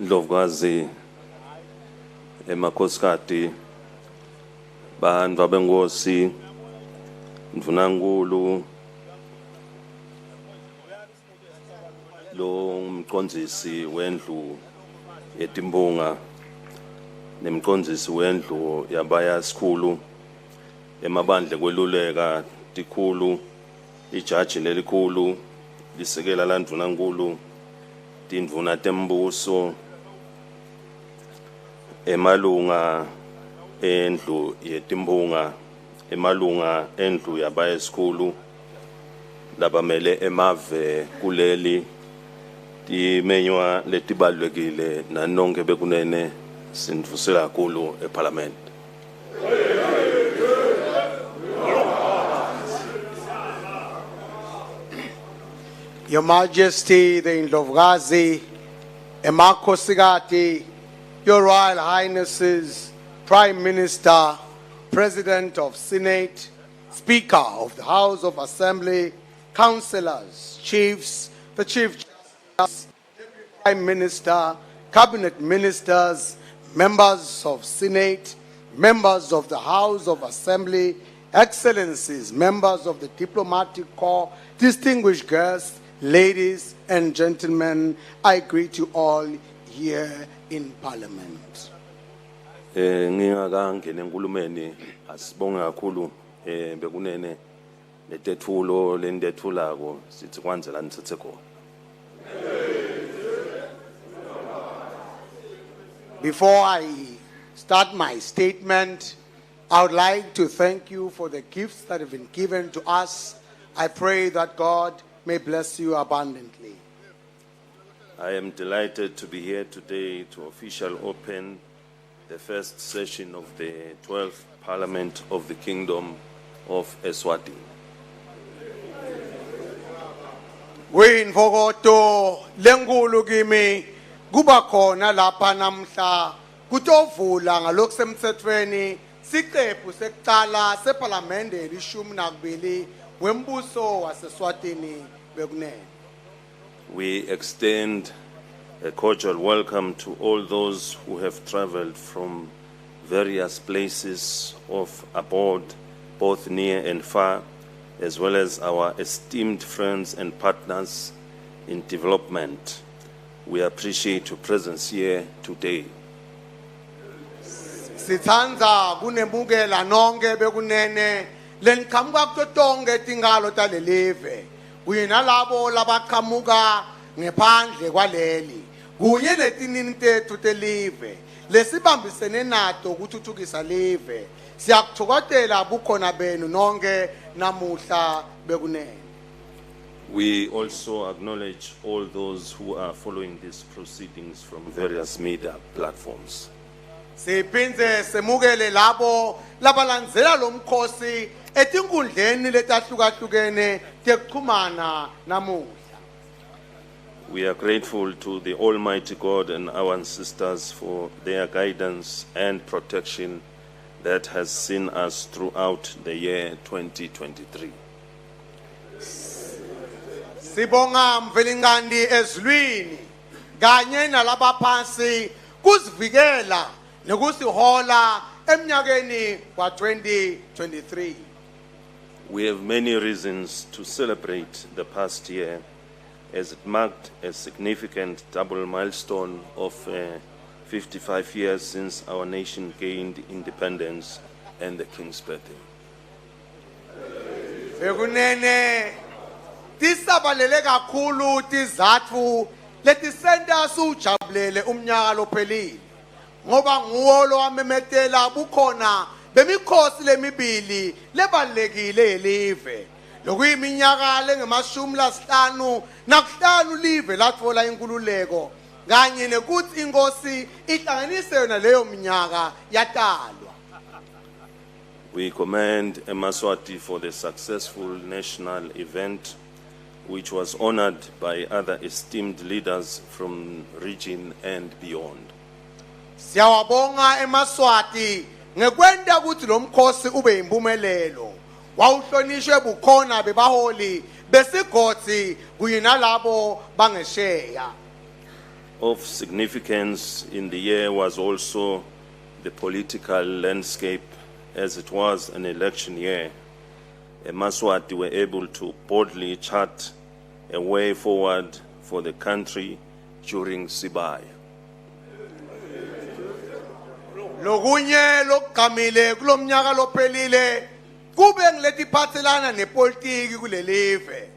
Ndlovukazi emakhosikati bantu abenkosi Mvunankulu lo umqondisi wendlu yetimbonga nemqondisi wendlu yabaya sikhulu emabandle kweluleka tikhulu ijaji lelikhulu lisekela la Mvunankulu tindvuna tembuso emalunga endlu yetimbonga emalunga endlu yabaya sikhulu labamele emave kuleli timenywa letibalulekile nanonke bekunene sindvusela kakhulu eParliament. Your Majesty, the Ndlovukazi, emakhosikati, Your Royal Highnesses, Prime Minister, President of Senate, Speaker of the House of Assembly, Councillors, Chiefs, the Chief Justice, Prime Minister, Cabinet Ministers, Members of Senate, Members of the House of Assembly, Excellencies, Members of the Diplomatic Corps, distinguished guests, ladies and gentlemen, I greet you all here in Parliament. Ngingakangena enkulumeni asibonge kakhulu bekunene letetfulo lendetfulako sithi kwanze la nitsitse khona. Before I start my statement, I would like to thank you for the gifts that have been given to us. I pray that God may bless you abundantly. I am delighted to be here today to officially open the first session of the 12th Parliament of the Kingdom of Eswatini. Kuyinfokoto lenkulu kimi kuba khona lapha namhla kutovula ngalokusemthethweni siqephu sekuqala seParliamente elishumi nakubili wembuso waseSwatini bekunene. We extend a cordial welcome to all those who have traveled from various places of abroad, both near and far, as well as our esteemed friends and partners in development. We appreciate your presence here today. Sithandza kunemukela nonke bekunene leniqhamuka kutonke tingalo talelive. Kuyinalabo labaqhamuka ngephandle kwaleli. Kunye netinini tethu telive. Lesibambisene nato ukuthuthukisa live. Siyakuthokozela bukhona benu nonke namuhla bekunene. We also acknowledge all those who are following these proceedings from various media platforms. Siphinze semukele labo labalandzela lomkhosi etinkundleni letahlukahlukene tekuxhumana namuhla. We are grateful to the Almighty God and our ancestors for their guidance and protection that has seen us throughout the year 2023. Sibonga mvelingandi ezulwini kanye nalabaphansi kusivikela nekusihola emnyakeni wa 2023. We have many reasons to celebrate the past year as it marked a significant double milestone of 55 years since our nation gained independence and the King's birthday. Bekunene tisabalele kakhulu tizatfu letisenta sujabulele umnyaka lophelile ngoba nguwo lo amemetela bukhona bemikhosi lemibili lebalekile elive lokuyiminyaka lengemashumi lasihlanu nakuhlanu live latfola inkululeko kanye nekuthi inkosi ihlanganise yona leyo minyaka yatalwa. We commend Mswati for the successful national event which was honored by other esteemed leaders from region and beyond. Siyawabonga eMswati Ngekwenda ukuthi lo mkhosi ube impumelelo. Wawuhlonishwe bukhona bebaholi besigodi kunye nalabo bangesheya. Of significance in the year was also the political landscape, as it was an election year. Mswati were able to boldly chart a way forward for the country during Sibaya. Lokunye lokugqamile kulomnyaka lophelile kube ngilethiphathelana nepolitiki kulelive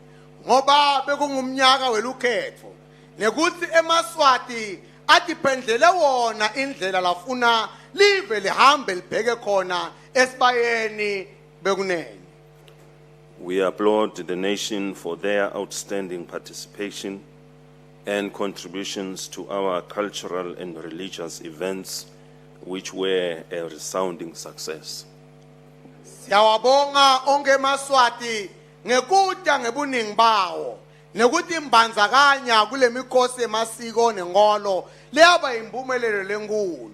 ngoba bekungumnyaka welukhetho nekuthi eMswati atiphendlele wona indlela lafuna live lihambe libheke khona esibayeni bekunene. We applaud the nation for their outstanding participation and contributions to our cultural and religious events, which were a resounding success. Siyawabonga onke eMswati ngekuda ngebuningi bawo nekuthi imbandzakanya kule mikhosi emasiko nenkolo leyaba impumelelo lenkulu.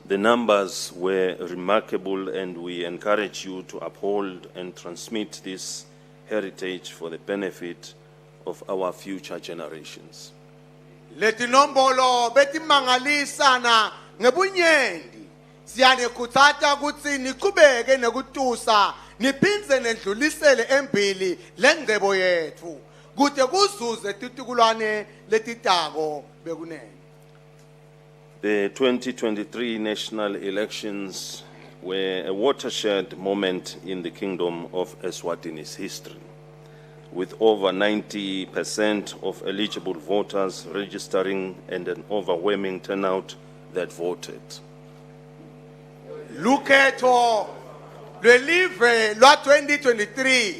The numbers were remarkable, and we encourage you to uphold and transmit this heritage for the benefit of our future generations. Leti nombolo betimangalisana ngebunyenti siyanekhutsata kutsi niqhubeke nekutusa niphindze nendlulisele embili lengcebo yethu kude kuzuze titukulwane letitako bekunene. The 2023 national elections were a watershed moment in the Kingdom of Eswatini's history, with over 90% of eligible voters registering and an overwhelming turnout that voted. Lukhetho lwelive lwa 2023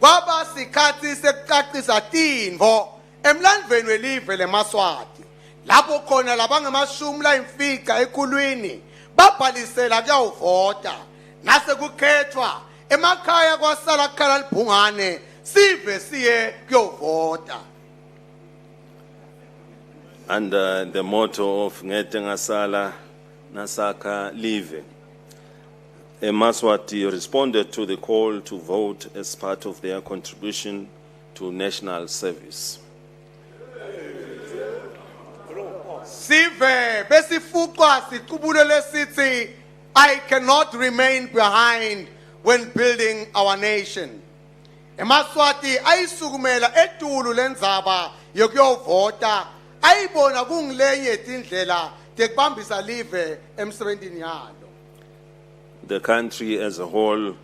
kwaba sikhathi sekucacisa tintfo emlandweni welive leMswati lapho khona labangamashumi layimfica ekhulwini babhalisela kuyawuvota nase kukhethwa emakhaya kwasala kukhala libhungane sive siye kuyovota. Under the motto of Ngete Ngasala Nasaka Live, Mswati responded to the call to vote as part of their contribution to national service. Sive besifuqwa siqubulele sithi I cannot remain behind when building our nation. eMswati ayisukumela etulu lendzaba yokuyovota ayibona kungilenye tindlela tekubambisa live emsebentini yalo. The country as a whole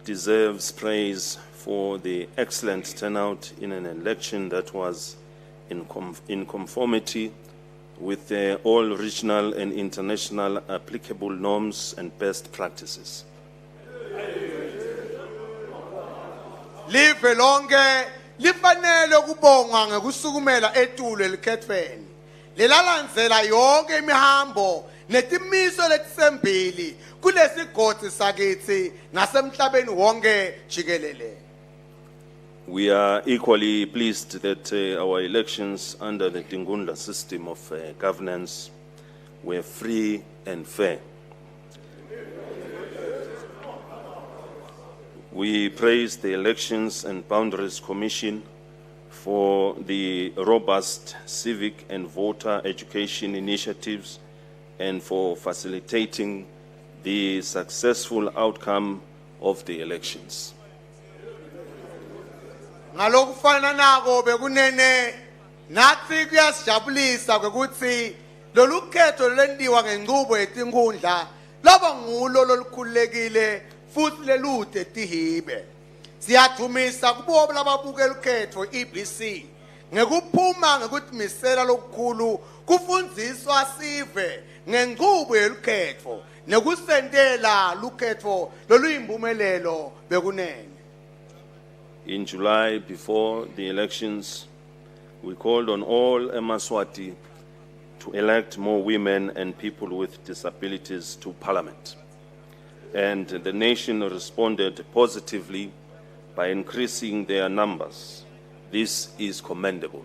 deserves praise for the excellent turnout in an election that was in conformity with all regional and international applicable norms and best practices. Live lonke lifanele ukubongwa ngekusukumela etulu elikhethweni lelalandzela yonke imihambo netimiso letisembili kulesigodi sakithi nasemhlabeni wonke jikelele. We are equally pleased that our elections under the Tingunda system of governance were free and fair. We praise the Elections and Boundaries Commission for the robust civic and voter education initiatives and for facilitating the successful outcome of the elections. Ngalokufana nako bekunene nathi kuyasijabulisa ukuthi lolu khetho lendiwa ngenqubo yetinkundla laba ngulo lolukhulekile futhi lelude tihibe. Siyathumisa kubo lababuke ukhetho EBC ngekuphuma ngekuthimisela lokukhulu kufundziswa sive ngenqubo yelukhetho nekusendela lukhetho loluyimpumelelo bekunene. In July, before the elections, we called on all Mswati to elect more women and people with disabilities to parliament. And the nation responded positively by increasing their numbers. This is commendable.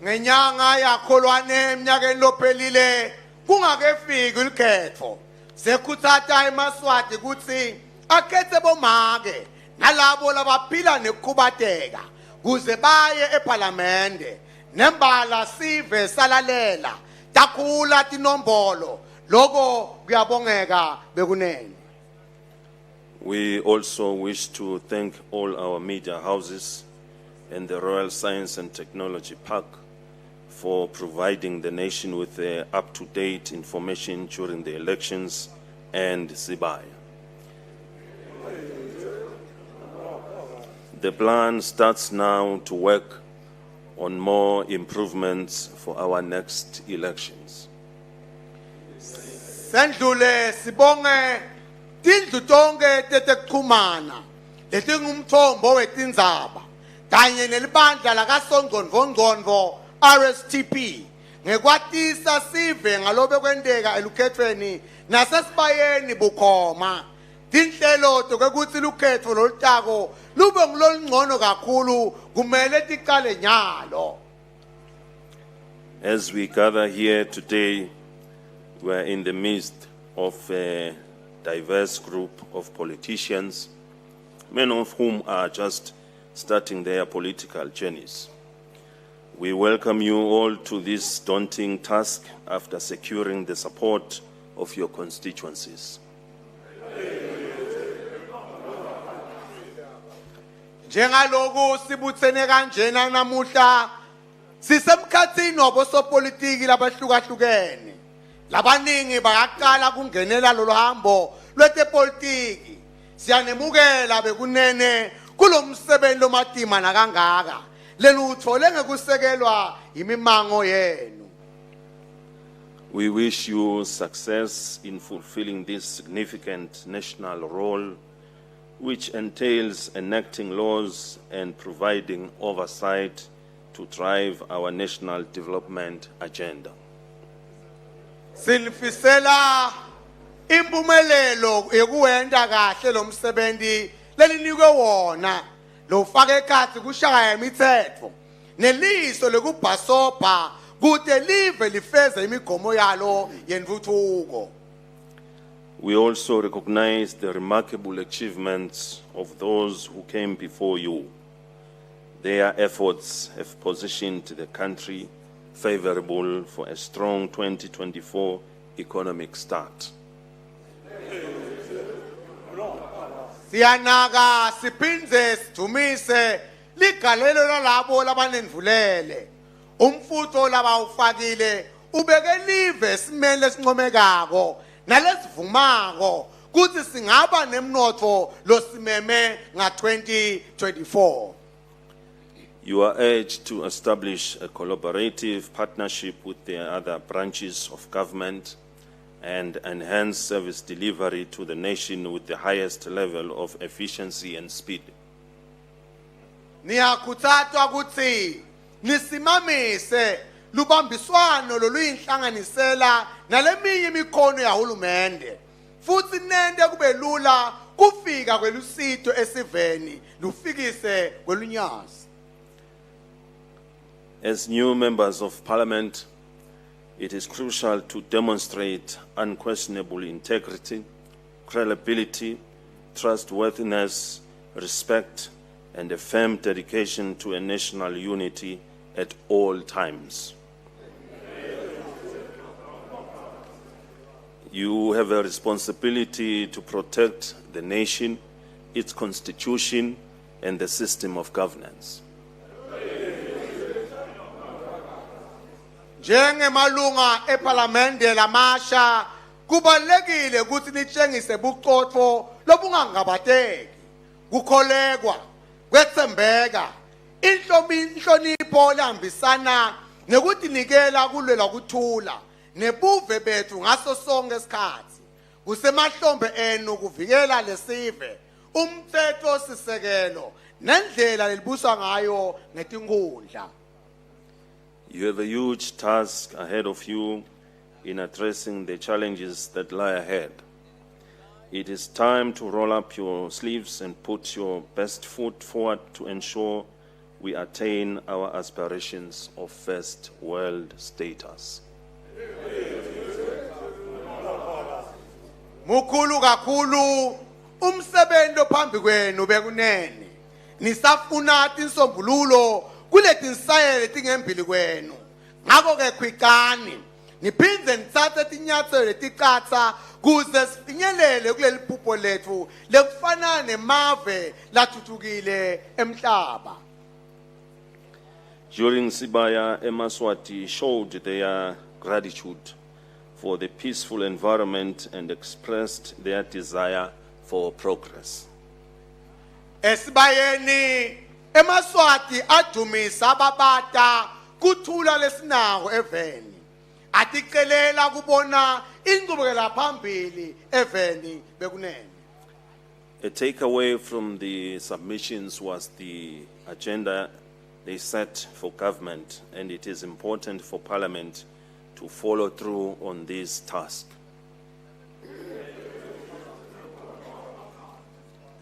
ngenyanga yakholwane eminyakeni lophelile kungakefiki ukhetho sekuthatha eMswati kuthi akhethe bomake nalabo labaphila nekukhubateka kuze baye eParliamente nembala sive salalela takhula tinombolo lokho kuyabongeka bekunene. We also wish to thank all our media houses and the Royal Science and Technology Park for providing the nation with up-to-date information during the elections and Sibaya. The plan starts now to work on more improvements for our next elections. Sendlule sibonge tindlu tonke tetekuchumana letingumthombo wetindzaba kanye nelibandla lakasongqondvo RSTP ngekwatisa sive ngalobe kwendeka elukhethweni nasesibayeni bukhoma tinhlelo tokwekutsi lukhetfo lolutako lube ngulolungcono kakhulu kumele tiqale nyalo. As we gather here today, we are in the midst of a diverse group of politicians, many of whom are just starting their political journeys. We welcome you all to this daunting task after securing the support of your constituencies. Njengaloku sibuthene kanjena namuhla sisemkhathini wabosopolitiki labahlukahlukene labaningi bayaqala kungenela lo hambo lwetepolitiki siyanemukela bekunene kulomsebenzi lomatima nakangaka leluthole ngekusekelwa imimango yenu. We wish you success in fulfilling this significant national role, which entails enacting laws and providing oversight to drive our national development agenda. Silifisela impumelelo yekuwenda kahle lo msebenzi lelinikwe wona lofaka ekhatsi kushaya imithetho neliso lekubhasobha kude live lifeze imigomo yalo yentuthuko. We also recognize the remarkable achievements of those who came before you. Their efforts have positioned the country favorable for a strong 2024 economic start. Siyanaka siphinze sidumise ligalelo lalabo labanendvulele umfutho labawufakile ubeke live esimele esincomekako nalesivumako kuthi singaba nemnotho losimeme nga-2024. You are urged to establish a collaborative partnership with the other branches of government and enhance service delivery to the nation with the highest level of efficiency and speed. Niyakhuthazwa ukuthi nisimamise lubambiswano loluyinhlanganisela naleminye imikhono yahulumende futhi nende kube lula kufika kwelusito esiveni lufikise kwelunyasi. As new members of parliament, it is crucial to demonstrate unquestionable integrity, credibility, trustworthiness, respect, and a firm dedication to a national unity at all times. You have a responsibility to protect the nation, its constitution, and the system of governance. Njengemalunga eParliamente lamasha kubalekile ukuthi nitshengise buqotho lobungangabateki kukholekwa kwethembeka inhlonipho lehambisana nekuthi nikela kulwela kuthula nebuve bethu ngaso sonke isikhathi kusemahlombe enu kuvikela lesive umthetho sisekelo nendlela lelibuswa ngayo ngetinkundla. You have a huge task ahead of you in addressing the challenges that lie ahead. It is time to roll up your sleeves and put your best foot forward to ensure we attain our aspirations of first world status. Mukhulu kakhulu umsebenzi ophambi kwenu bekunene. Nisafuna insombululo kuleti nsayelo tingembili kwenu. Ngakho ke khwikani niphindze nithathe tinyathelo leticatha kuze sifinyelele kuleli phupho lethu lekufana nemave lathuthukile emhlaba. During Sibaya, Mswati showed their gratitude for the peaceful environment and expressed their desire for progress. Esibayeni Mswati adumisa ababata kuthula lesinawo eveni. Atikelela kubona ingqubekela phambili eveni bekunene. A takeaway from the submissions was the agenda they set for government, and it is important for Parliament to follow through on this task.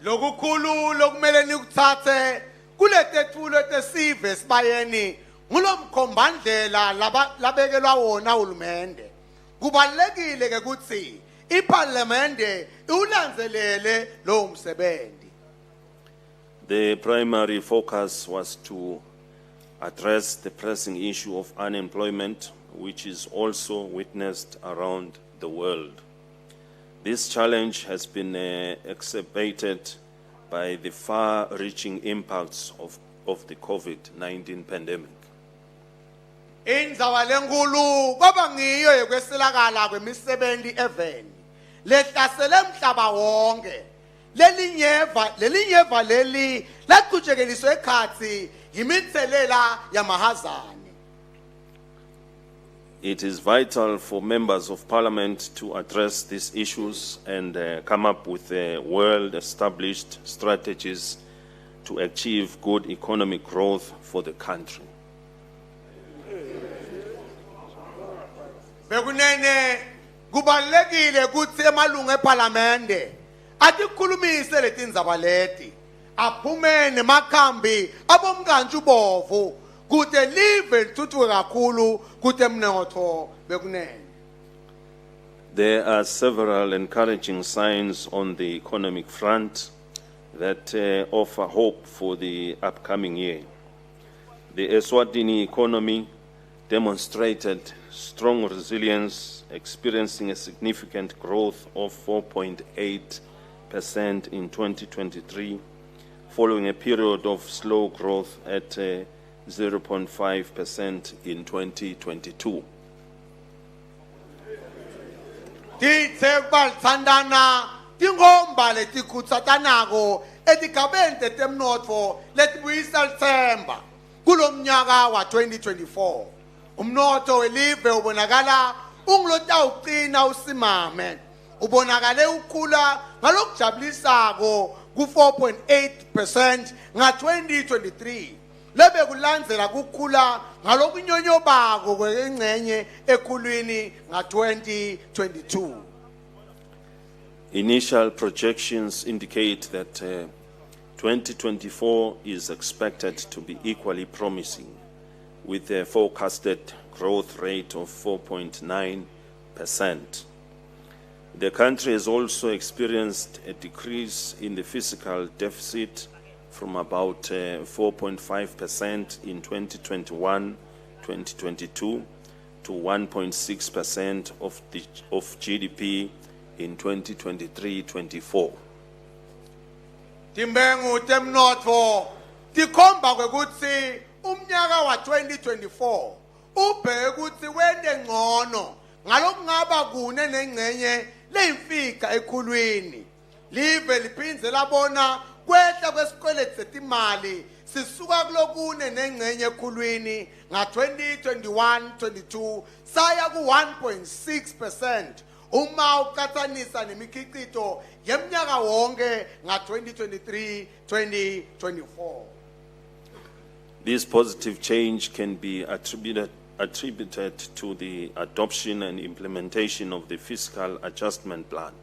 Lokukhulu lokumele nikuthathe kuletethulo tesive sibayeni ngulomkhombandlela labekelwa wona uhulumende. Kubalekile ke kuthi iParliamente ulanzelele lo msebenzi. The primary focus was to address the pressing issue of unemployment, which is also witnessed around the world. This challenge has been exacerbated by the far-reaching impacts of the COVID-19 pandemic. Indzawo lenkulu kwaba ngiyo yokweselakala kwemisebenzi eveni lehlasele emhlaba wonke. Lelinyeva leli lakujekeliswe ekhatsi yimitselela yamahazane. It is vital for members of Parliament to address these issues and come up with well-established strategies to achieve good economic growth for the country. Bekunene kubalekile kuthi emalungu eParliamente atikhulumise letindzaba leti aphume nemakhambi abomkantsi bovu kude live lithuthukile kakhulu kude emnotho bekunene. There are several encouraging signs on the economic front that offer hope for the upcoming year. The Eswatini economy demonstrated strong resilience, experiencing a significant growth of 4.8% in 2023, following a period of slow growth at 0.5% in 2022. Tithe kubalthandana tingomba letikutsatanako etigabeni tetemnotfo letibuyisa lithemba kulomnyaka wa 2024. Umnotho welive ubonakala ungilotawuqina usimame. Ubonakale ukhula ngalokujabulisako ku 4.8% nga 2023. Lebe kulandzela kukhula ngalokunyonyobako kwengcenye ekhulwini nga 2022. Initial projections indicate that 2024 is expected to be equally promising, with a forecasted growth rate of 4.9%. The country has also experienced a decrease in the fiscal deficit from about 4.5% in 2021-2022 to 1.6% of GDP in 2023-24. Timbengu temnotfo tikhomba kwekuthi umnyaka wa 2024 ubheke ukuthi wende ngcono ngalokungaba kune nengcenye leyimfika ekhulwini. Live liphindze labona kwehla kwesikweleti setimali sisuka kulokune nengcenye ekhulwini nga 2021-22 saya ku 1.6% uma uqhathanisa nemikhiqito yemnyaka wonke nga 2023-2024. This positive change can be attributed to the adoption and implementation of the fiscal adjustment plan.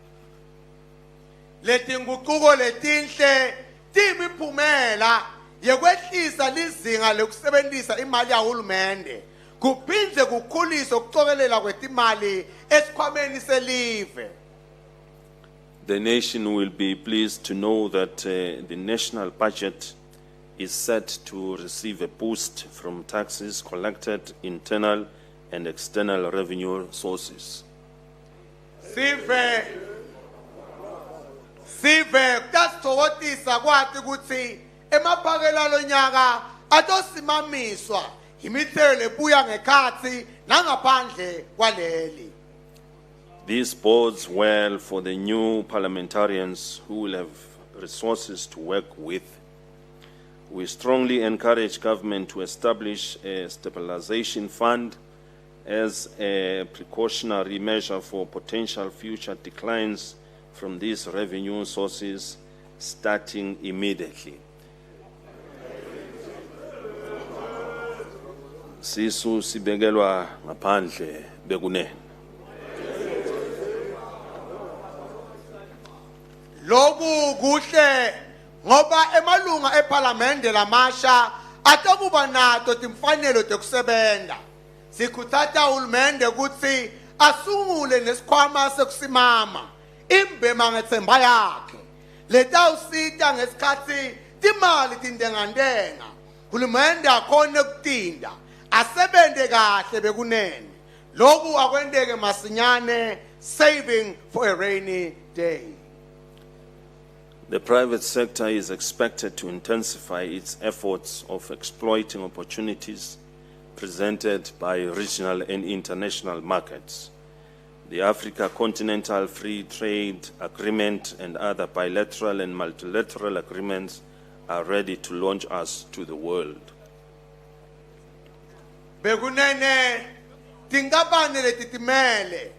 Letinguquko letinhle timiphumela yekwehlisa lizinga lokusebenzisa imali yahulumende kuphindze kukhulisa ukucokelela kwetimali esikhwameni selive. The nation will be pleased to know that the national budget is set to receive a boost from taxes collected, internal and external revenue sources. Sive kutasitokotisa kwati kutsi emaphakela lonyaka atosimamiswa imithelo lebuya ngekhatsi nangaphandle kwaleli. This bodes well for the new parliamentarians who will have resources to work with. We strongly encourage government to establish a stabilization fund as a precautionary measure for potential future declines from these revenue sources starting immediately. Sisu sibekelwa ngaphandle bekunene. Loku kuhle ngoba emalunga eParliamente lamasha atakuba nato timfanelo tekusebenta. Sikhuthaza uhulumende ukuthi asungule nesikhwama sekusimama imbema ngethemba yakhe letawusita ngesikhathi timali tindengandenga uhulumende akhone ukutinda asebente kahle bekunene loku akwendeke masinyane, saving for a rainy day. The private sector is expected to intensify its efforts of exploiting opportunities presented by regional and international markets. The Africa Continental Free Trade Agreement and other bilateral and multilateral agreements are ready to launch us to the world. Bekunene tingabane letitimele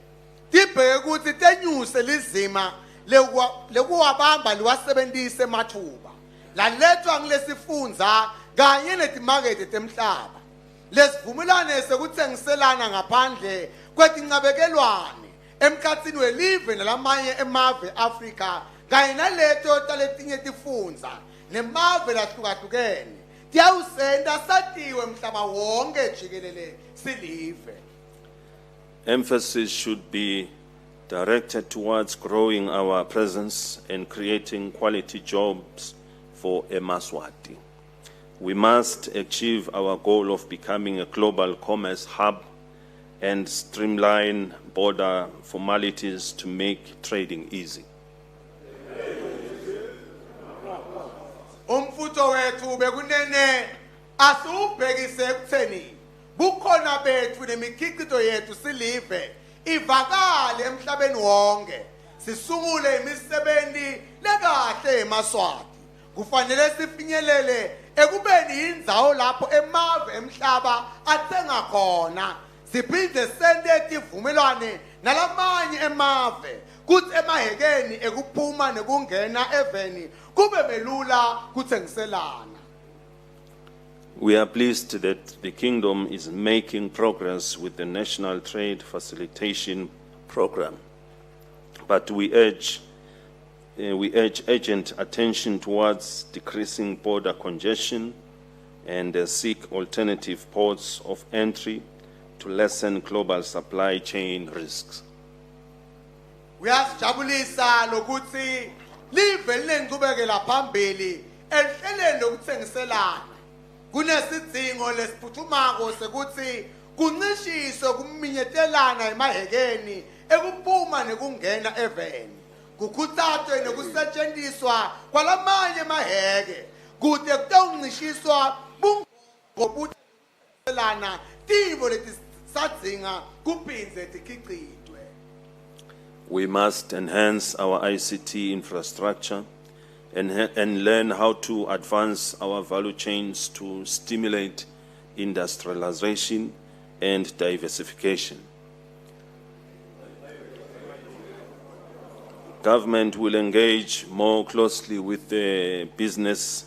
tibheke ukuthi tenyuse lizima lekuwabamba liwasebentise mathuba lalethwa ngilesifundza kanye netimakethe temhlaba lesivumelane sekutsengiselana ngaphandle kwetincabekelwane emkhatsini welive nalamanye emave Africa kanye naleto taletinye tifundza nemave lahlukahlukene tiyawusenta satiwe mhlaba wonke jikelele silive. Emphasis should be directed towards growing our presence and creating quality jobs for Mswati. We must achieve our goal of becoming a global commerce hub and streamline border formalities to make trading easy. Umfutho wethu bekunene asubhekise ekutheni bukhona bethu nemikhiqizo yethu silive ivakale emhlabeni wonke sisungule imisebenzi lekahle eMswati kufanele sifinyelele ekubeni indzawo lapho emave emhlaba athenga khona siphinde sente tivumelwane nalamanye emave kuthi emahekeni ekuphuma nekungena eveni kube belula kuthengiselana. We are pleased that the Kingdom is making progress with the National Trade Facilitation Program, but we urge urgent attention towards decreasing border congestion and seek alternative ports of entry to lessen global supply chain risks. Uyasijabulisa lokuthi live linencubekela phambili ehleleni lokuthengiselana. Kunesidingo lesiphuthumako sekuthi kuncishiswe kuminyetelana emahekeni ekuphuma nekungena eveni. Kukhuthazwe nekusetshenziswa kwalamanye amaheke kude kutawuncishiswa bungobuthelana tivo letisadzinga kuphindze tikhicitwe. We must enhance our ICT infrastructure and learn how to advance our value chains to stimulate industrialization and diversification. Government will engage more closely with the business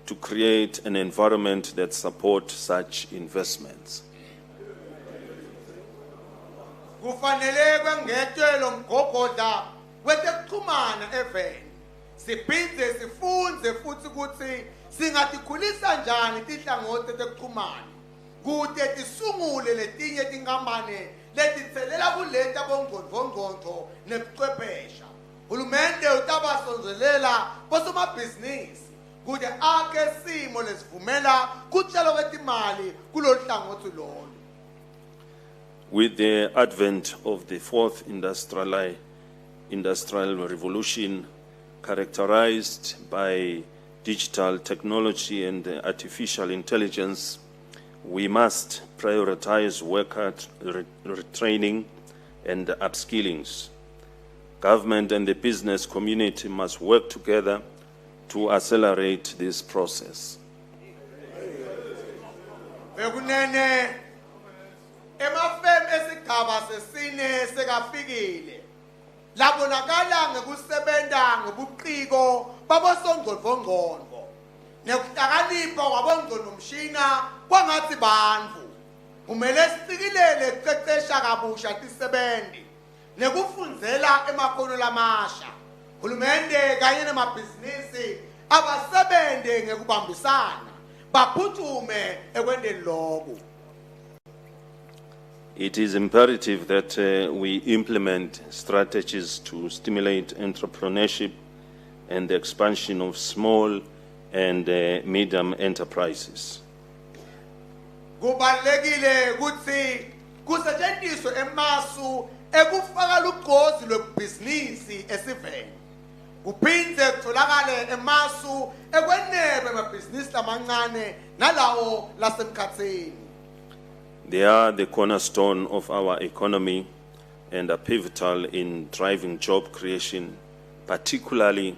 to create an environment that supports such investments. Kufanele kwengethwe lo mgogodla wetekuxhumana eveni siphinde sifunze futhi ukuthi singatikhulisa njani tinhlangothi tekuxhumana kude tisungule letinye tinkampani letitselela kuleta bongcondvo nebuchwephesha. Hulumende utabasonzelela bosomabhizinisi kude akhe simo lesivumela kutshalo kwetimali kulolu hlangothi lolu. With the advent of the fourth industrial revolution, characterized by digital technology and artificial intelligence, we must prioritize worker retraining and upskillings. Government and the business community must work together to accelerate this process. Emafem esigaba sesine sekafikile labonakala ngekusebenza ngobuciko babosongqondvo nekuhlakanipha kwabongqondomshina kwangathi bantfu kumele sitikilele kuqeqesha kabusha tisebenzi nekufundzela emakhono lamasha. Hulumende kanye nemabhizinisi abasebente ngekubambisana baphuthume ekwendeni lokhu. It is imperative that we implement strategies to stimulate entrepreneurship and the expansion of small and medium enterprises. Kubalulekile ukuthi kusetshenziswe emasu ekufaka lugqozi lwebhizinisi esiveni. Kuphinde kutholakale emasu ekwenebe amabhizinisi lamancane nalawo lasemkhatsini. They are the cornerstone of our economy and are pivotal in driving job creation, particularly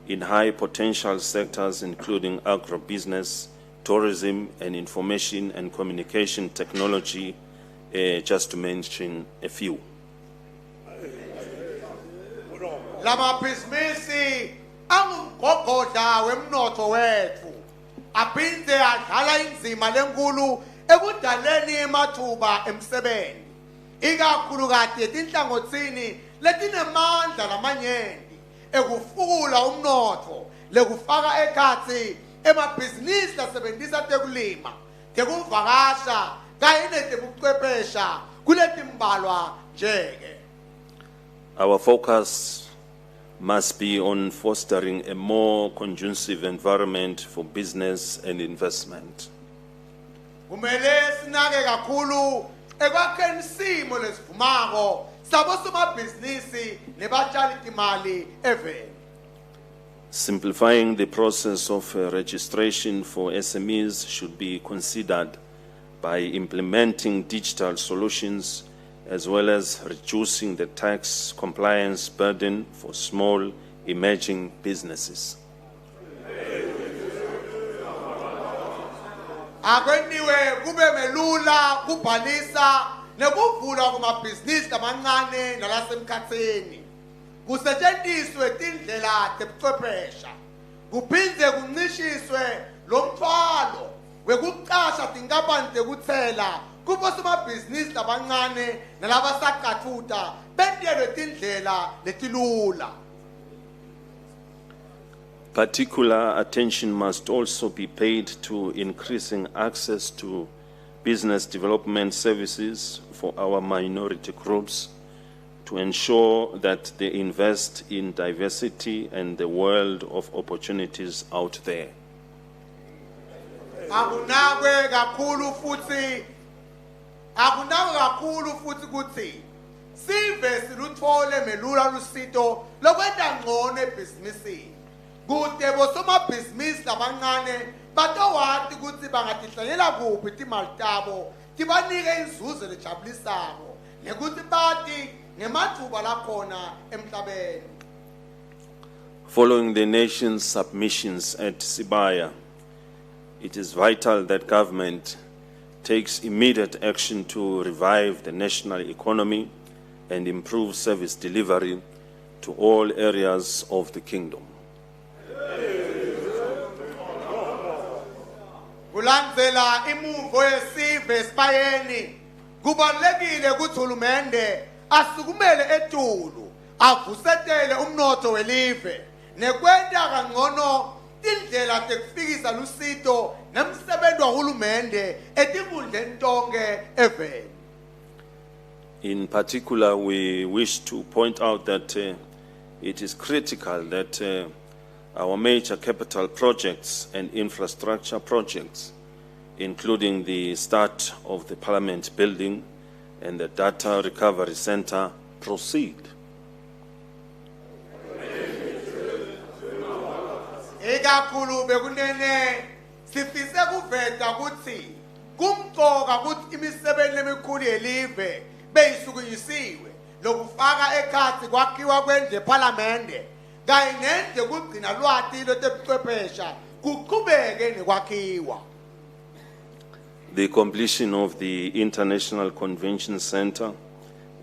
in high potential sectors including agribusiness, tourism, and information and communication technology, just to mention a few. Lama bhizinisi angumgogodla wemnotho wethu aphinde adlala inzima lenkulu ekudaleni emathuba emsebenzi ikakhulukazi etinhlangothini letinemandla lamanyenti ekufukula umnotho lekufaka ekhatsi emabhizinisi lasebentisa tekulima tekuvakasha kanye netebuchwephesha kuletimbalwa njeke. Our focus must be on fostering a more conducive environment for business and investment. Kumele sinake kakhulu ekwakheni simo lesivumako sabosomabhizinisi nebatshali timali eveni. Simplifying the process of registration for SMEs should be considered by implementing digital solutions as well as reducing the tax compliance burden for small emerging businesses. Akwendiwe kube melula kubhalisa nekuvula kumabhizinisi lamancane nalasemkhatsini. Kusetshenziswe tindlela tebuchwephesha. Kuphinde kuncishiswe lomthwalo wekuqasha tinkampani tekuthela kubosomabhizinisi labancane nalabasaqathuta bentelwe tindlela letilula. Particular attention must also be paid to increasing access to business development services for our minority groups to ensure that they invest in diversity and the world of opportunities out there. Akunakwe kakhulu futhi kuthi sive siluthole melula lusito lokwenda ngcono ebhizinisini. Kude bosomabhizinisi labancane batowati ukuthi bangatihlanyela kuphi timali tabo tibanike inzuzo lejabulisako nekuthi bati ngemathuba lakhona emhlabeni. Following the nation's submissions at Sibaya, it is vital that government takes immediate action to revive the national economy and improve service delivery to all areas of the kingdom. Kulandzela imuvo yesive Sibayeni kubalulekile ukuthi uhulumende asukumele etulu avusetele umnotho welive nekwenta kangcono tindlela tekufikisa lusito nemsebenzi wahulumende etifundeni tonke eveni. In particular, we wish to point out that it is critical that our major capital projects and infrastructure projects, including the start of the Parliament building and the Data Recovery Center, proceed. Ekakhulu bekunene sifise kuveta kutsi kumqoka kuthi imisebenzi emikhulu yelive beyisukunyisiwe lokufaka ekhathi kwakhiwa kwendle eParliamente kanye nendle kugcina lwati lotebuchwephesha kuqhubeke nekwakhiwa. The completion of the International Convention Center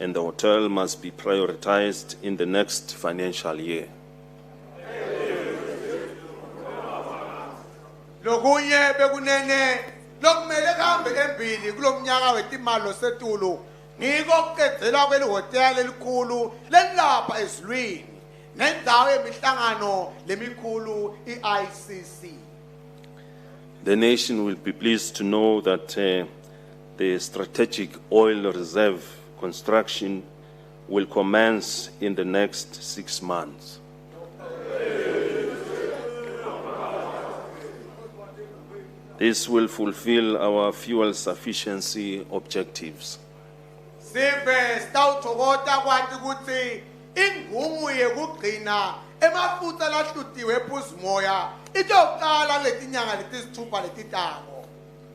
and the hotel must be prioritized in the next financial year. Lokunye bekunene lokumele kuhambe embili kulomnyaka wetimali losetulu ngiko kuqedzelwa kwelihotela elikhulu lelapha ezulwini nendawo yemihlangano lemikhulu iICC. The nation will be pleased to know that the strategic oil reserve construction will commence in the next 6 months. This will fulfill our fuel sufficiency objectives. Sive sitawuthokota kwathi ukuthi ingumu yekugcina emafutsa lahlutiwe ephuzimoya itoqala letinyanga letisithupha letitako.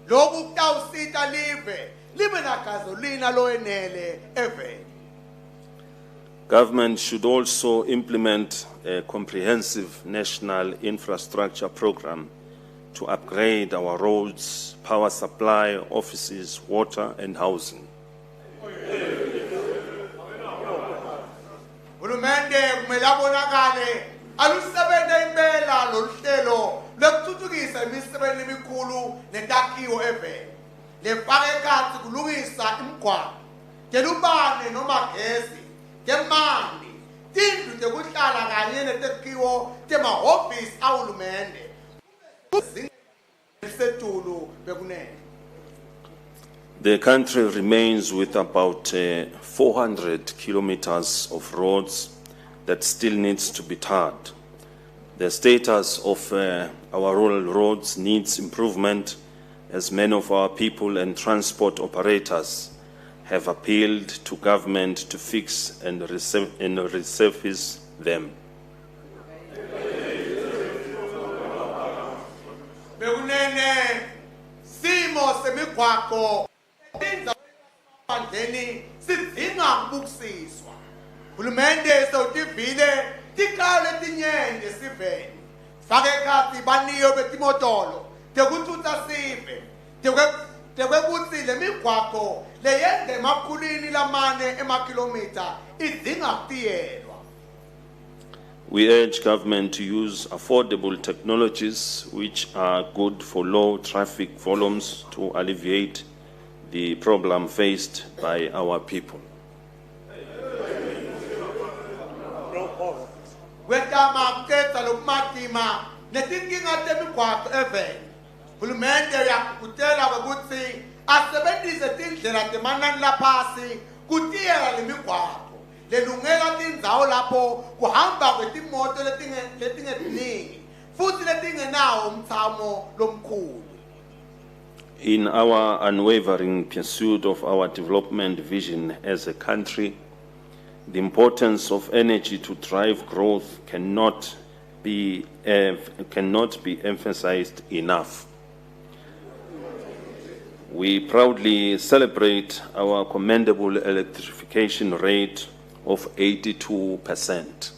Lokhu kutawusita libe na gasolina loyenele eveni. Government should also implement a comprehensive national infrastructure program to upgrade our roads, power supply, offices, water, and housing. Hulumende kumele abonakale alusebenzele impela lohlelo lokuthuthukisa imisebenzi emikhulu netakhiwo eveni. Lefaka ekhathi kulungisa imigwaqo, telubane noma gesi, temanti, tindlu tekuhlala kanye netakhiwo temahhovisi ahulumende. The country remains with about 400 kilometers of roads that still needs to be tarred. The status of our rural roads needs improvement, as many of our people and transport operators have appealed to government to fix and resurface them. Bekunene simo semigwaqo endlini sidinga ukubukisiswa. Hulumende sewutivile tikalo letinyende siveni. Fake ekhathi baniyo betimotolo tekuthutha sive tekwekutsi lemigwaqo leyende emakhulwini lamane emakilomita idinga kutiyelwa. We urge government to use affordable technologies which are good for low traffic volumes to alleviate the problem faced by our people. Wetama keta lokumatima netinkinga temigwaqo eveni. Hulumende yakutela ukuthi asebenzise tindlela temanani laphasi kutiyela lemigwaqo. Lelungela tindzawo lapho kuhamba kwetimoto letingeningi futhi letingenawo umthamo lomkhulu. In our unwavering pursuit of our development vision as a country, the importance of energy to drive growth cannot be emphasized enough. We proudly celebrate our commendable electrification rate of 82%.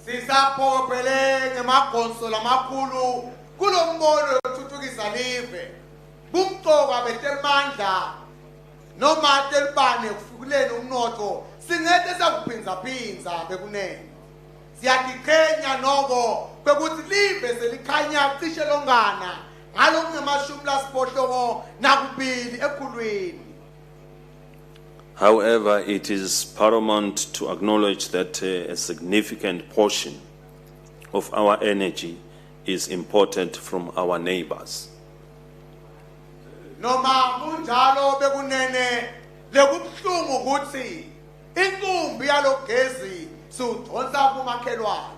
Sisapho phele ngemagonso lamakhulu kulombono othuthukisa live. Bumqoka betemandla noma telibane kufikuleni umnotho singede sakuphinza bekunene. Siyatiqhenya noko bekuthi live selikhanya cishe longana ngalokungemashumi lasiphohlongo nakubili ekhulwini. However, it is paramount to acknowledge that a significant portion of our energy is imported from our neighbors. Noma kunjalo bekunene lekubhlungu ukuthi inkumbi yalogezi sudonsa kumakhelwane.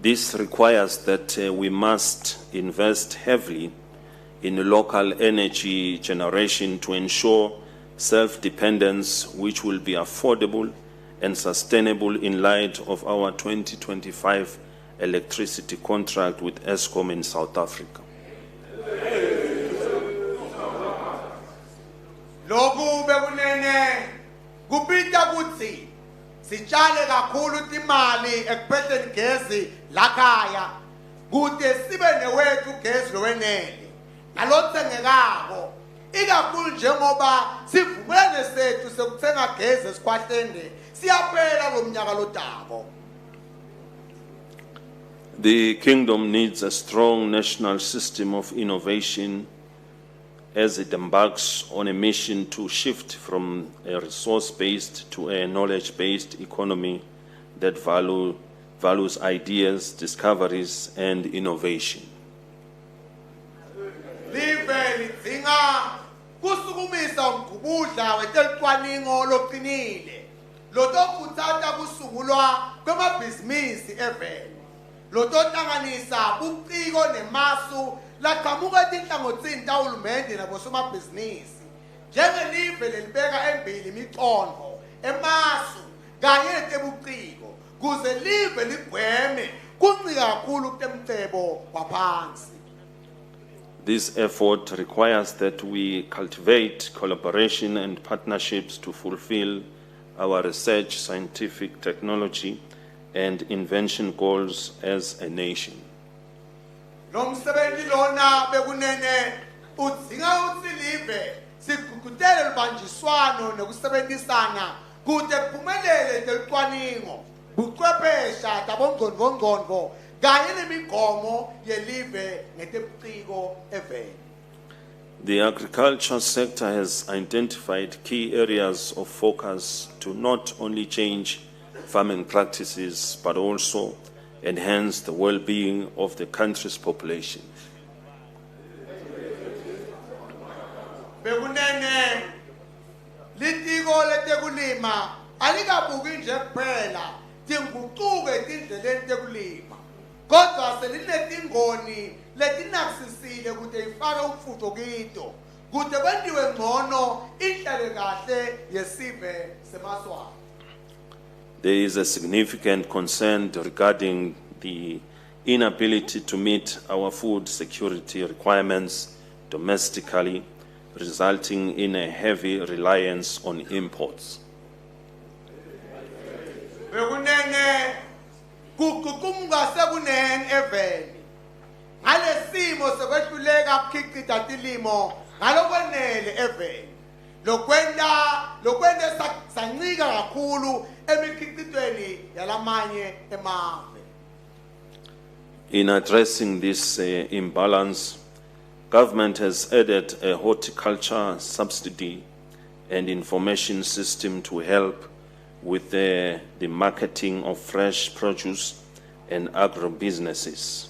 This requires that we must invest heavily in local energy generation to ensure self-dependence, which will be affordable and sustainable in light of our 2025 electricity contract with Eskom in South Africa. Loku bekunene kupita kutsi sitshale kakhulu timali ekuphetheni gezi lakhaya kude sibe newethu gezi lowenele nalotsengekako ikakhulu njengoba sivumelane sethu sekuthenga gezi esikhwahlende siyaphela lomnyaka lotako. The kingdom needs a strong national system of innovation as it embarks on a mission to shift from a resource-based to a knowledge-based economy that values ideas, discoveries, and innovation. Live lidzinga kusukumisa umgubudla wetelicwaningo loqinile lotokutsata kusungulwa kwemabhizinisi evele lotohlanganisa buciko nemasu laqhamuka etinhlangothini tahulumende nabosomabhizinisi njengelive lelibeka embili imicondvo emasu kanye netebuciko kuze live ligweme kuncika kakhulu kutemcebo waphansi. This effort requires that we cultivate collaboration and partnerships to fulfill our research, scientific technology, and invention goals as a nation. Lomsebenzi lona bekunene udzinga ukuthi live sigugudele lubanjiswano nekusebenzisana kude kuphumelele telicwaningo buchwephesha tabongcondvo kanye nemigomo yelive ngetebuciko evele. The agriculture sector has identified key areas of focus to not only change farming practices but also enhance the well-being of the country's population. Bekunene litiko letekulima alikabuki nje kuphela tinguquko etindleleni tekulima kodwa selinetingoni letinakisisile kude ifake umfutho kito kude kwenziwe ngcono inhlalekahle yesive semaswati. There is a significant concern regarding the inability to meet our food security requirements domestically, resulting in a heavy reliance on imports. Bekunene kuguqumuka sekunene eveni ngalesimo sekwehluleka ukukhicita tilimo ngalokwenele eveni lokwenda sancika kakhulu emikhicitweni yalamanye emave. In addressing this imbalance, government has added a horticulture subsidy and information system to help with the marketing of fresh produce and agro-businesses.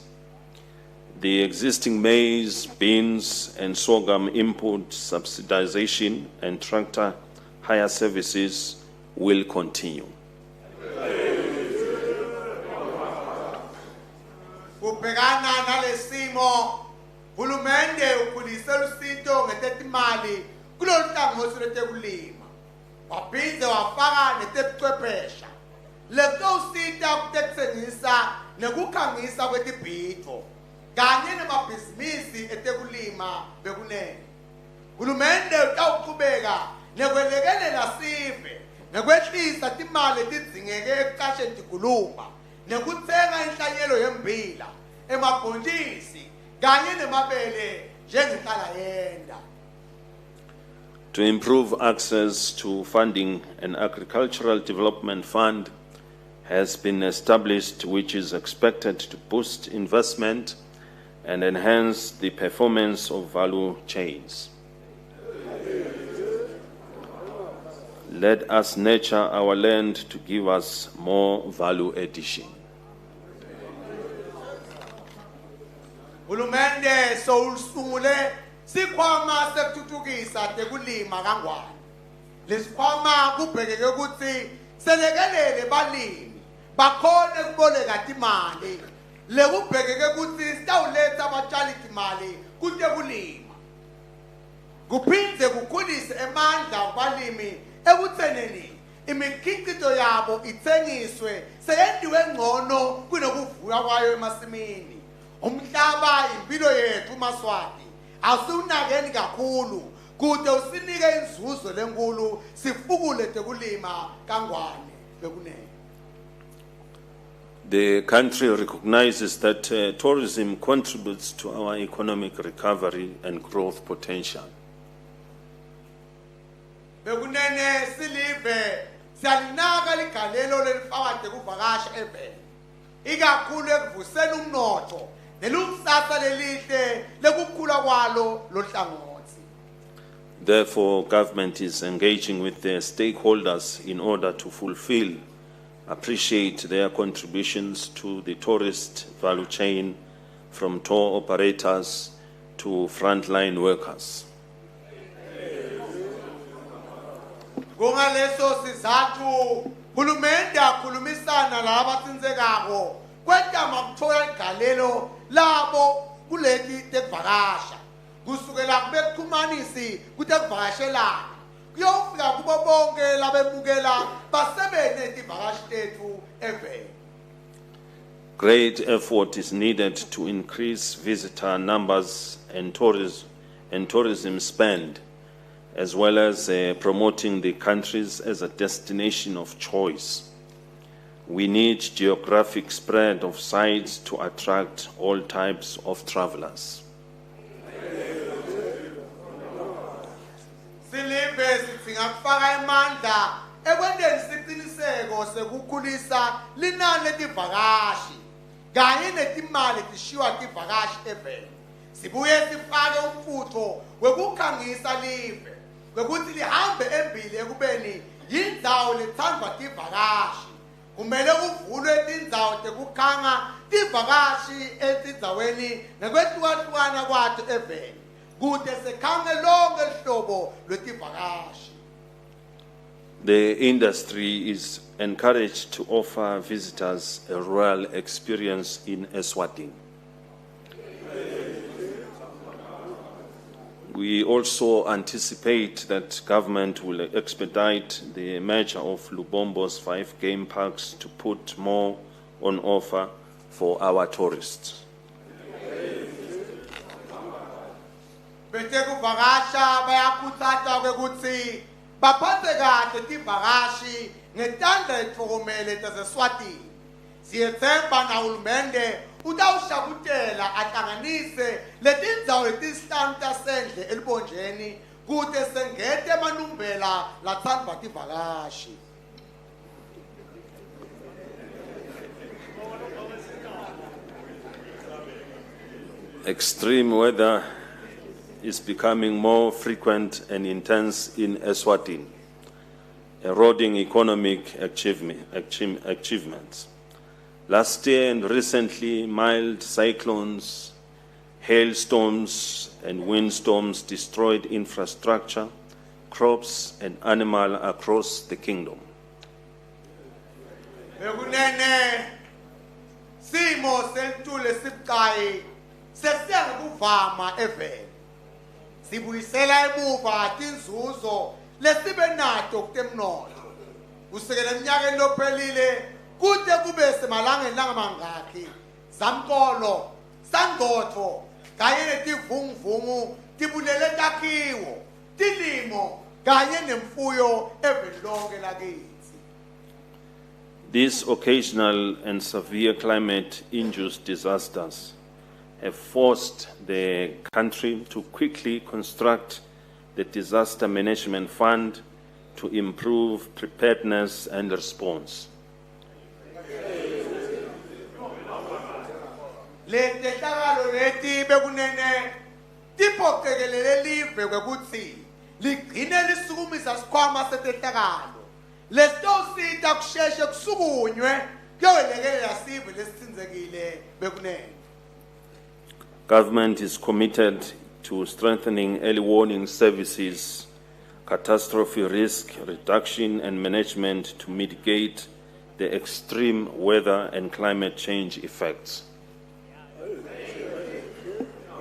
The existing maize, beans, and sorghum import subsidization and tractor hire services will continue. Kubhekana nalesimo hulumende ukhulise lusito ngetetimali kulolu hlangothi lwetekulima waphinde wafaka netebuchwephesha lekutosita kutekutsengisa nekukhangisa kwetibhidvo kanye nemabhizinisi etekulima bekunene. Hulumende utawuchubeka nekwelekelela sive nekwehlisa timali letidzingeke ekucasheni tikuluma nekutsenga inhlanyelo yemmbila emabhontisi kanye nemabele njengehlala yenda. To improve access to funding, an agricultural development fund has been established, which is expected to boost investment and enhance the performance of value chains. Let us nurture our land to give us more value addition. Hulumende sowusungule sikhwama sekuthuthukisa tekulima kangwane. Lesikhwama kubhekeke ukuthi selekelele balimi bakhone kuboleka imali. Lekubhekeke ukuthi sitawuletha abatshali imali kutekulima. Kuphindze kukhulise emandla kubalimi ekutheneni imikhiqizo yabo ithengiswe seyendiwe ngcono kunokuvuka kwayo emasimini. Umhlaba impilo yethu uMaswati asiwunakeni kakhulu kude usinike inzuzo lenkulu sifukule tekulima kangwane bekunene. The country recognizes that tourism contributes to our economic recovery and growth potential. Bekunene silive siyalinaka ligalelo lelifaka tekuvakasha eveni. Ikakhulu ekuvuseni umnotho nelukusasa lelihle lekukhula kwalo lohlangothi. Therefore, government is engaging with their stakeholders in order to fulfill, appreciate their contributions to the tourist value chain from tour operators to frontline workers. Kungaleso sizathu hulumende akhulumisana labatsinzekako kwetama kuthola igalelo labo kuleti tekuvakasha kusukela kubekuxhumanisi kutekuvakashelana kuyofika kubo bonke labemukela basebene tivakashi tethu eveni. Great effort is needed to increase visitor numbers and tourism spend, as well as promoting the countries as a destination of choice. We need geographic spread of sites to attract all types of travelers. Silive sidinga kufaka imandla ekwendeni isiqiniseko sekukhulisa linani letivakashi kanye netimali tishiwa tivakashi eveni. Sibuye sifake umfutho wekukhangisa live kwekuthi lihambe embili ekubeni yindzawo lethandwa tivakashi. Kumele kuvulwe tindzawo tekukhanga tivakashi etindzaweni nekwehlukahlukana kwato eveni kude sekhange lonke lihlobo lwetivakashi. The industry is encouraged to offer visitors a rural experience in Eswatini. We also anticipate that government will expedite the merger of Lubombo's 5 game parks to put more on offer for our tourists. Betekuvakasha bayakhuthaza kwekuthi baphathe kahle tivakashi ngetandla letfokomele taseSwatini. Siyethemba na hulumende utawushabutela ahlanganise letindzawo letisihlanu tasendle elibonjeni kude sengete emanumbela lathandwa tivakashi. Extreme weather is becoming more frequent and intense in Eswatini, eroding economic achievements. Last year and recently, mild cyclones, hailstorms, and windstorms destroyed infrastructure, crops, and animals across the kingdom. Bekunene simo sentule sibqayi sesiyakuvama eveni. Sibuyisela emuva tinzuzo lesibe nato kutemnotho. Kusekela eminyakeni lophelile kude kube semalangeni langamangaki zamkolo sangotho kanye netivunguvungu tibulele takhiwo tilimo kanye nemfuyo eveni lonke lakithi. These occasional and severe climate-induced disasters have forced the country to quickly construct the Disaster Management Fund to improve preparedness and response. Letehlakalo leti bekunene tiphoqekelele live kwekuthi ligcine lisukumisa sibiza sikhwama setehlakalo lesitosita kusheshe kusukunywe kuyelekelela sive lesitsinzekile bekunene. Government is committed to strengthening early warning services, catastrophe risk reduction and management to mitigate the extreme weather and climate change effects.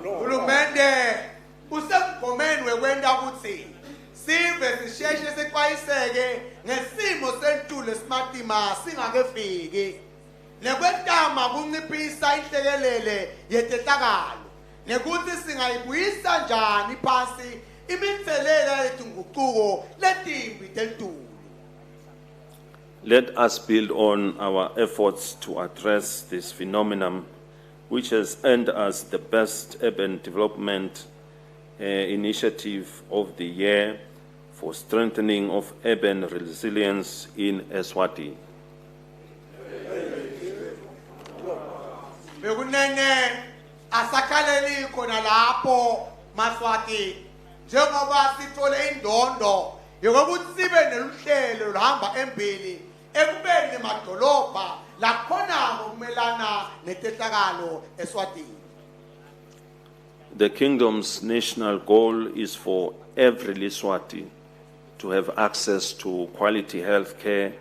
Hulumende usemgomeni wekwenta kutsi sive sisheshe sixwayiseke ngesimo sentulo esimatima singakefiki nekwentama kunciphisa inhlekelele yetehlakalo nekuthi singayibuyisa njani phasi imitselela yetinguquko letimbi telitulu. Let us build on our efforts to address this phenomenon, which has earned us the best urban development initiative of the year for strengthening of urban resilience in Eswatini. Bekunene asakhaleli khona lapho Mswati njengoba sithole indondo yokuthi sibe neluhlelo luhamba embili ekubeni nemadolobha lakhona ukumelana netehlakalo Eswatini. The kingdom's national goal is for every Liswati to have access to quality health care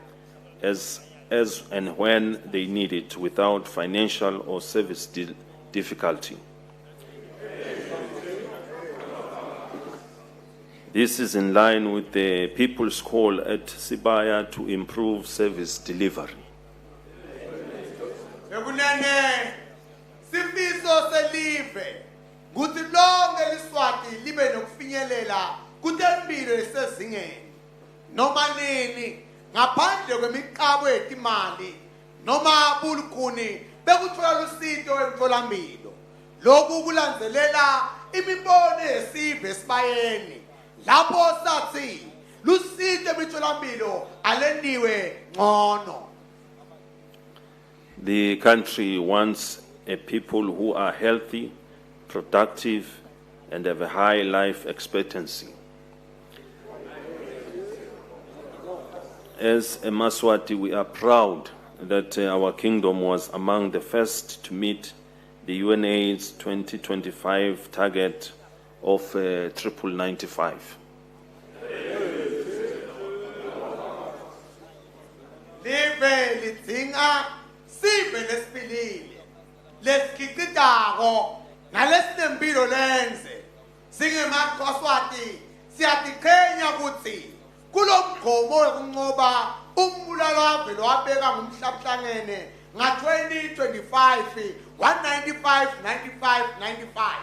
as and when they need it without financial or service difficulty. This is in line with the people's call at Sibaya to improve service delivery. Bekunene sifiso selive kuthi lonke liswati libe nokufinyelela kutempilo esezingeni noma nini ngaphandle kwemiqabo yetimali noma bulukuni bekuthola lusito emtholampilo. Lokhu kulandzelela imibono yesive esibayeni lapho sathi lusito emtholampilo aleniwe ngcono. The country wants a people who are healthy, productive, and have a high life expectancy. As a Mswati, we are proud that our kingdom was among the first to meet the UNAIDS 2025 target of 95. Live lidzinga sive lesipilile lesikhicitako nalesinempilo lenze singeMswati siyatiqhenya kutsi kulomgomo wokunqoba umbulalo wabeka ngumhlabuhlangene nga-2025 195 95 95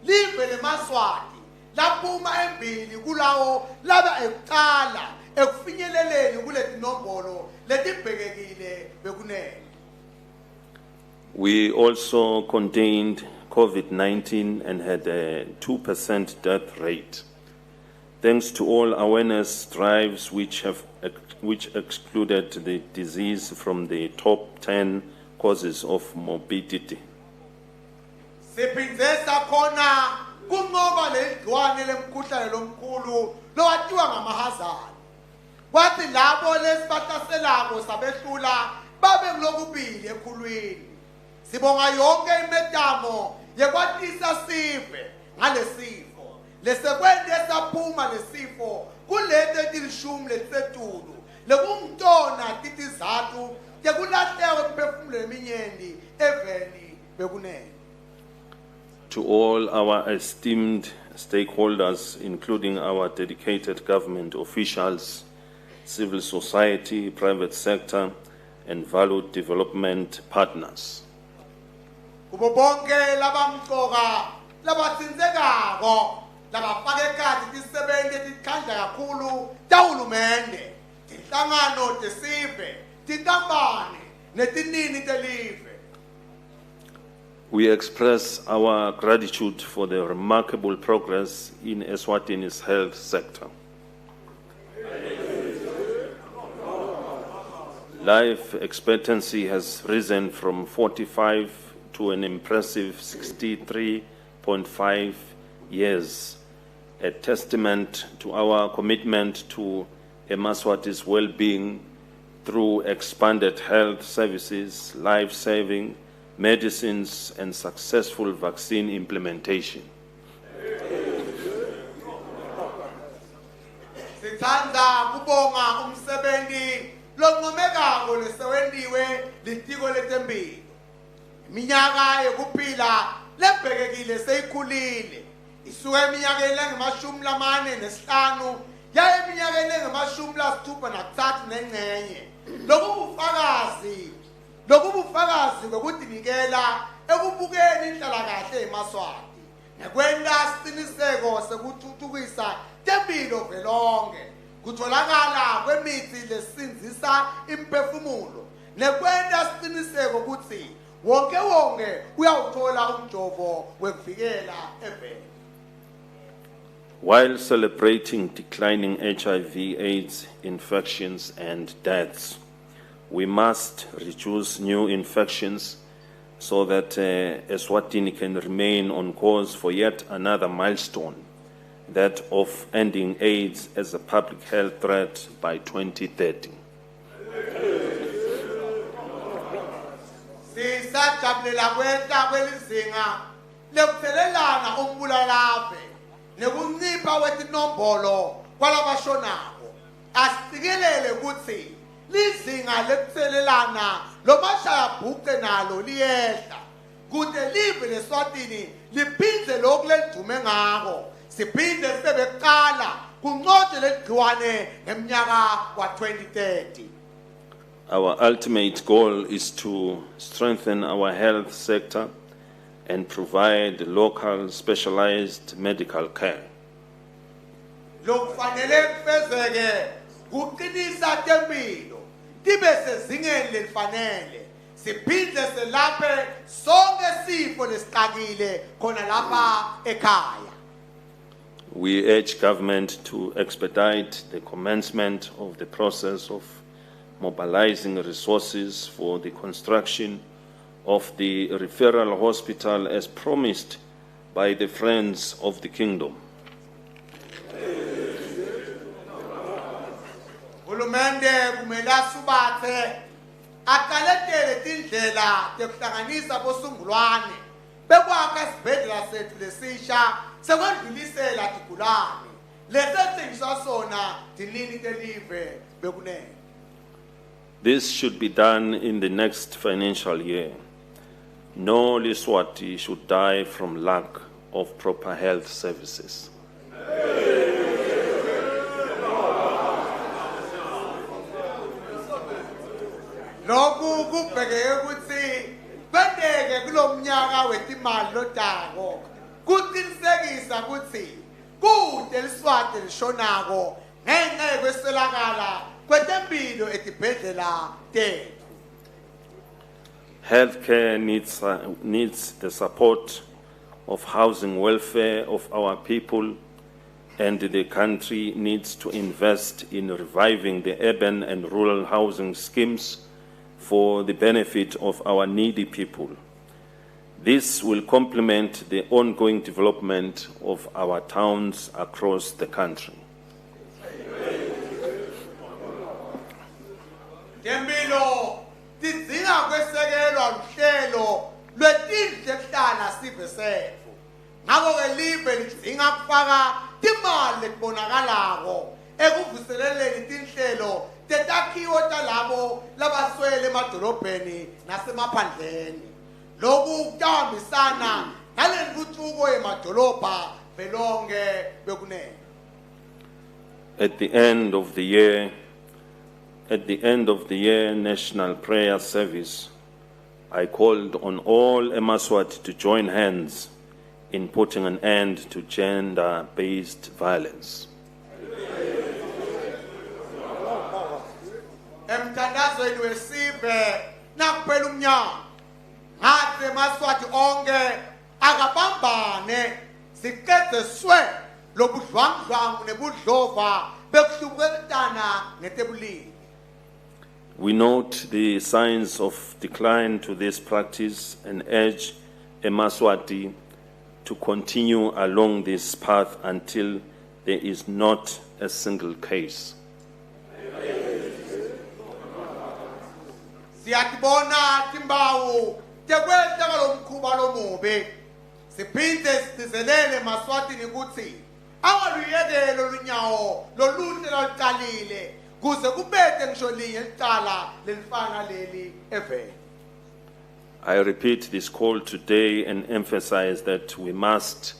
live leMswati laphuma embili kulawo laba ekuqala ekufinyeleleni kuletinombolo letibhekekile bekunene. We also contained COVID-19 and had a 2% death rate, thanks to all awareness drives which excluded the disease from the top 10 causes of morbidity. Siphindza khona kunqoba legciwane lemkhuhlane lomkhulu lowatiwa ngamahazana. Kwathi labo lesibahlaselayo sabehlula babe kulokubili ekhulwini. Sibonga yonke imetamo yekwatisa sive ngalesifo. Lesekwende saphuma lesifo kulete tilishumi letsetulu lekungtona titizathu tekulahleka kuphefumula eminyenti eveni bekunene. To all our esteemed stakeholders, including our dedicated government officials, civil society, private sector, and valued development partners. Kubo bonke labamqoka labatsindzekako labafaka ekhatsi tisebenti letikhandla kakhulu tahulumende tinhlangano tesive tinkampani netinini telive. We express our gratitude for the remarkable progress in Eswatini's health sector. Life expectancy has risen from 45 to an impressive 63.5 years, a testament to our commitment to Mswati's well-being through expanded health services, life-saving medicines, and successful vaccine implementation. Sithanda kubonga umsebenzi loncomekako lesewenziwe litiko letempilo. Iminyaka yokuphila lebhekekile seyikhulile. Isuka eminyakeni engama-45 yaya eminyakeni engama-63 nengcenye. Lobu bufakazi bekudinikela ekubukeni inhlalakahle eMswati nekwenta isiqiniseko sekuthuthukisa tempilo velonke kutholakala kwemithi lesinzisa imphefumulo nekwenta isiqiniseko ukuthi wonke uyawuthola umjovo wekuvikela eveni. While celebrating declining HIV/AIDS infections and deaths, we must reduce new infections so that Eswatini can remain on course for yet another milestone, that of ending AIDS as a public health threat by 2030. Sisajabulela kwehla kwelizinga lekuthelelana umbulalave nekuncipha kwetinombolo kwalabashonako. Asiqikelele ukuthi lizinga lekuthelelana lomashayabhuqe nalo liyehla kude live leSwatini liphindze lokhu lelidume ngako siphinde sebekuqala kunqotshwe leligciwane ngemnyaka wa-2030. Our ultimate goal is to strengthen our health sector and provide local specialized medical care. Lokufanele kufezeke kuqinisa tempilo tibe sezingeni lelifanele siphinde selaphe sonke sifo lesixakile khona lapha ekhaya. We urge government to expedite the commencement of the process of mobilizing resources for the construction of the referral hospital as promised by the Friends of the Kingdom. Hulumende kumele asubathe aqaletele tindlela tekuhlanganisa bosungulwane bekwakha isibhedlela sethu lesisha sekwedlulisela tigulane lesethengiswa sona tinini telive bekunene. This should be done in the next financial year. No Liswati should die from lack of proper health services. Lokhu kubhekeke ukuthi kwenteke kulomnyaka wetimali lotako kuqinisekisa ukuthi kude liSwati lishonako ngenxa yokweswelakala kwetempilo etibhedlela tethu. Healthcare needs the support of housing welfare of our people, and the country needs to invest in reviving the urban and rural housing schemes for the benefit of our needy people. This will complement the ongoing development of our towns across the country. Tempilo tidzinga kwesekelwa luhlelo lwetindle kuhlala sive sethu. Ngako ke live lidzinga kufaka timali letibonakalako ekuvuseleleni tinhlelo tetakhiwo talabo labaswele emadolobheni nasemaphandleni. Lokhu kutahambisana nalentuthuko yemadolobha velonke bekunene. At the end of the year National Prayer Service, I called on all Mswati to join hands in putting an end to gender-based violence. Emthandazweni wesive nakuphela umnyaka ngathi eMswati onke akabambane siqede swe lobudlwangudlwangu nebudlova bekuhluketana ngetebulili. We note the signs of decline to this practice and urge Mswati to continue along this path until there is not a single case. Siyatibona timbawu tekwehla ngalomkhuba lomubi. Siphinde sizelele Mswati ukuthi awaluyekele lunyawo loluhle loluqalile kuze kubethe ngisho linye licala lelifana leli eveni. I repeat this call today and emphasize that we must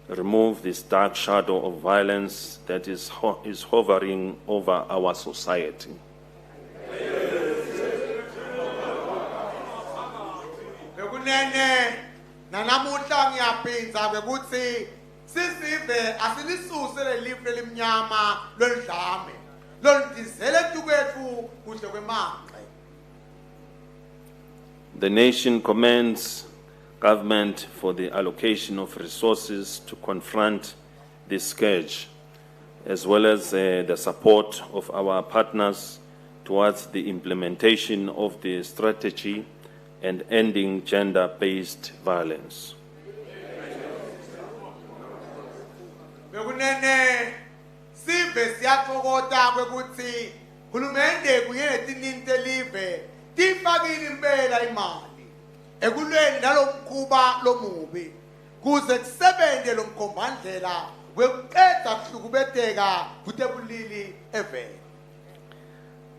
remove this dark shadow of violence that is hovering over our society. Bekunene nanamuhla ngiyaphinza bekuthi sisive asilisuse lelifu lelimnyama lolidlame lolidizele etukethu kuhle kwemanqe. The nation commends government for the allocation of resources to confront this scourge, as well as the support of our partners towards the implementation of the strategy and ending gender-based violence. Bekunene sive siyaqokota kwekuthi hulumende kunye netininte live tifakile impela imali ekulweni nalomkhuba lomubi kuze kusebenzele lomkhombandlela wekuqeda kuhlukubeteka kutebulili eveni.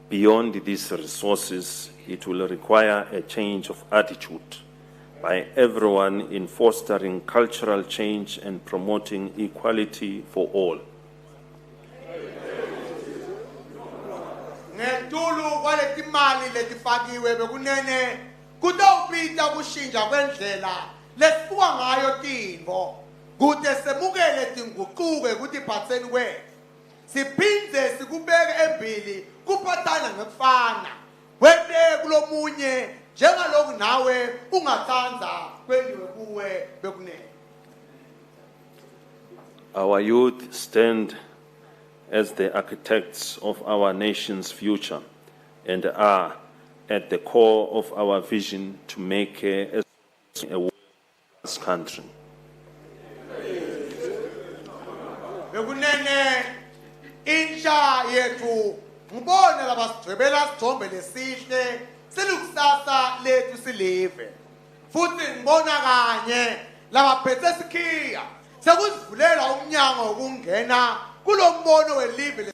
Beyond these resources, it will require a change of attitude by everyone in fostering cultural change and promoting equality for all. Ngetulu kwaletimali letifakiwe bekunene kutawupita kushintsha kwendlela lesifuka ngayo tintfo kute semukele tinguquke kutiphatseni kwethu siphindze sikubeke embili kuphathana ngekufana wente kulomunye njengaloku nawe ungatsandza kwendiwe kuwe bekunene. Our youth stand as the architects of our nation's future and are at the core of our vision to make a world-class country. Bekunene insha yethu ngibona labasidwebela sithombe lesihle selikusasa lethu silive futhi ngibona kanye labaphethe sikhiya sekusivulela umnyango wokungena kulombono welive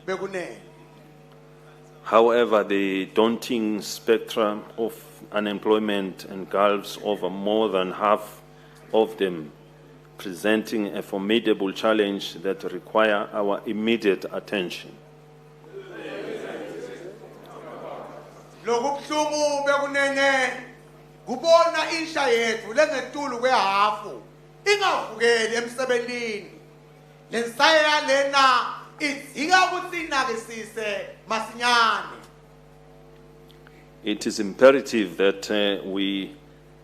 bekunene. However, the daunting spectrum of unemployment engulfs over more than half of them, presenting a formidable challenge that requires our immediate attention. Lokubuhlungu bekunene kubona insha yethu lengetulu kwehafu ingavukeli emsebentini lensaya lena idzika ukuthi nakisise masinyane. It is imperative that we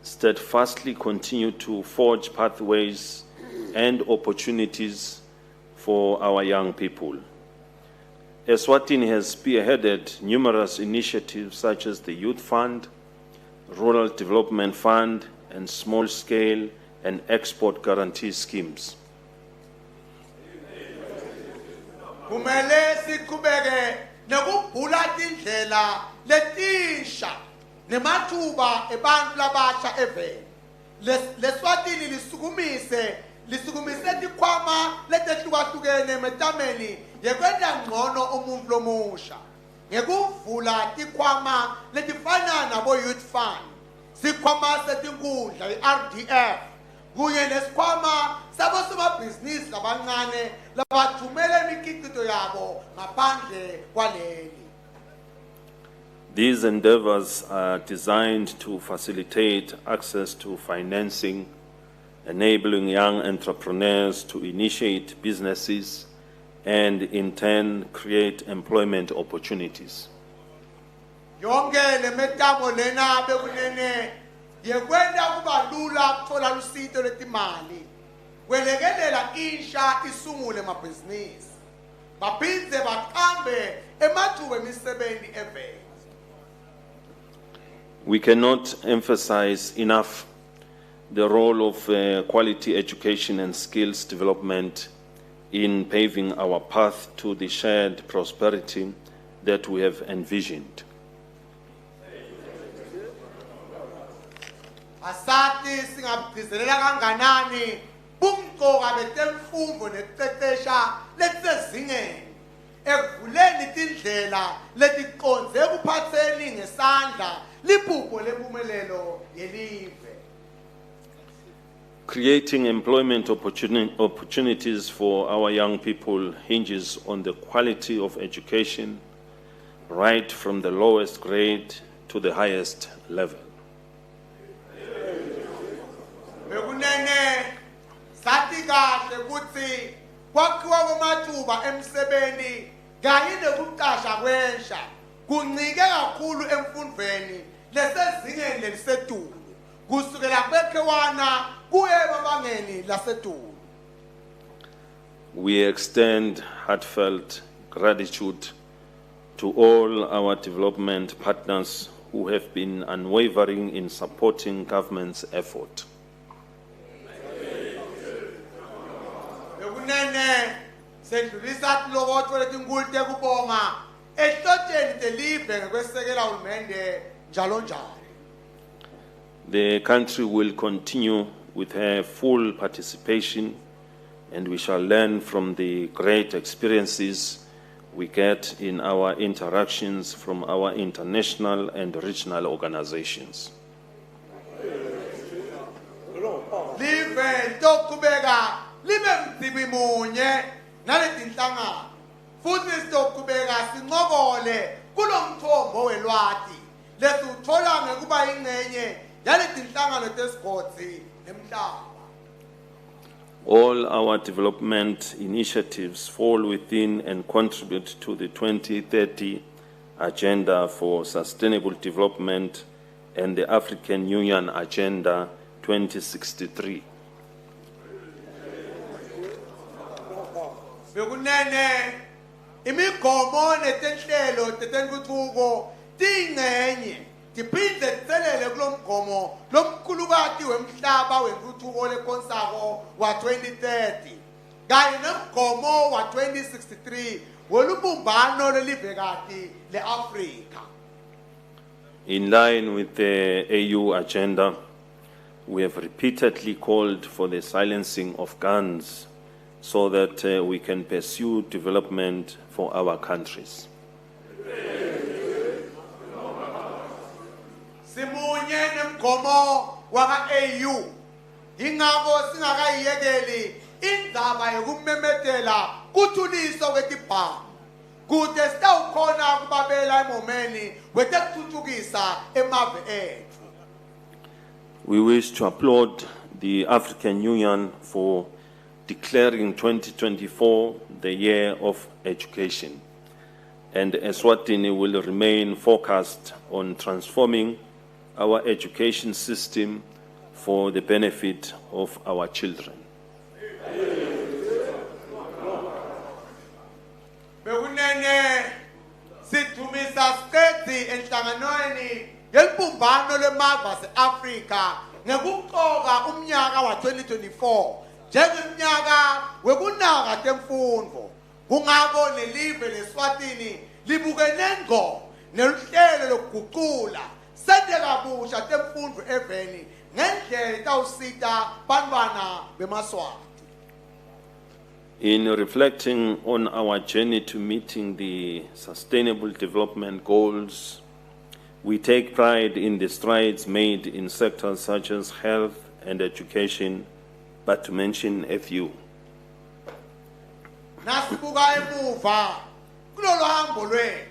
steadfastly continue to forge pathways and opportunities for our young people. Eswatini has spearheaded numerous initiatives such as the Youth Fund, Rural Development Fund, and small-scale and export guarantee schemes. Kumele siqhubeke nekubhula tindlela letisha nemathuba ebantfu labasha eveni. Leswatini lisukumise tikhwama letehlukahlukene emetameni yekwenta ngcono umuntfu lomusha ngekuvula tikhwama letifana nabo Youth Fund, sikhwama setinkundla i-RDF kunye nesikhwama sabosomabhizinisi labancane labathumela imikhiqizo yabo ngaphandle kwaleli. These endeavors are designed to facilitate access to financing, enabling young entrepreneurs to initiate businesses and in turn create employment opportunities. Yonke lemetamo lena bekunene yekwenda kuba lula kuthola lusito letimali kwelekelela insha isungule emabhizinisi baphindze baqambe emathuba emisebenzi eveni. We cannot emphasize enough the role of quality education and skills development in paving our path to the shared prosperity that we have envisioned. Asati singabhizelela kanganani bumqoka betemfundo neqeqesha lesezingeni ekuvuleni tindlela letiqonze ekuphatheni ngesandla liphupho lempumelelo yelive. Creating employment opportunities for our young people hinges on the quality of education, right from the lowest grade to the highest level. Bekunene sathi kahle ukuthi kwakhiwa kwamathuba emsebeni kanye nokuqasha kwensha kuncike kakhulu emfundweni lesezingeni lelisetulu kusukela kwekhewana kuye babangeni lasetulu. We extend heartfelt gratitude to all our development partners who have been unwavering in supporting government's effort. Bekunene sedlulisa lokho letinkulu tekubonga ehlotsheni telive ngekwesekela uhulumende njalo njalo. The country will continue with her full participation, and we shall learn from the great experiences we get in our interactions from our international and regional organizations. Live tokubeka libe mdibi munye naletinhlangano futhi sitokubeka sinqobole kulomthombo welwati lesuthola ngekuba ingcenye yaletinhlangano tesigodi nemhlaba. All our development initiatives fall within and contribute to the 2030 Agenda for Sustainable Development and the African Union Agenda 2063. Bekunene imigomo netenhlelo tetentuthuko tingcenye tiphinde tselele kulomgomo lomkhulukati wemhlaba wentuthuko lekonsako wa 2030 kanye nomgomo wa 2063 wolubumbano lelivekati leAfrika. In line with the AU agenda, we have repeatedly called for the silencing of guns so that we can pursue development for our countries. Simunye nemgomo waka AU ingako singakayiyekeli indaba yokumemetela kuthuliso kwetibhamu kude sitawukhona kubabela emomeni wetekuthuthukisa emave ethu. We wish to applaud the African Union for declaring 2024 the year of education, and Eswatini will remain focused on transforming our education system for the benefit of our children. Bekunene sidumisa siqedzi enhlanganweni yelibumbano lemave ase-Afrika ngekuqoka umnyaka wa 2024 njengomnyaka wekunaka temfundo. Kungako nelive leSwatini libukene ngqo neluhlelo lokuguqula sente kabusha temfundo eveni ngendlela itawusita bantwana bemaswati. In reflecting on our journey to meeting the Sustainable Development Goals, we take pride in the strides made in sectors such as health and education, but to mention a few. Nasibuka emuva kulolu hambo lwethu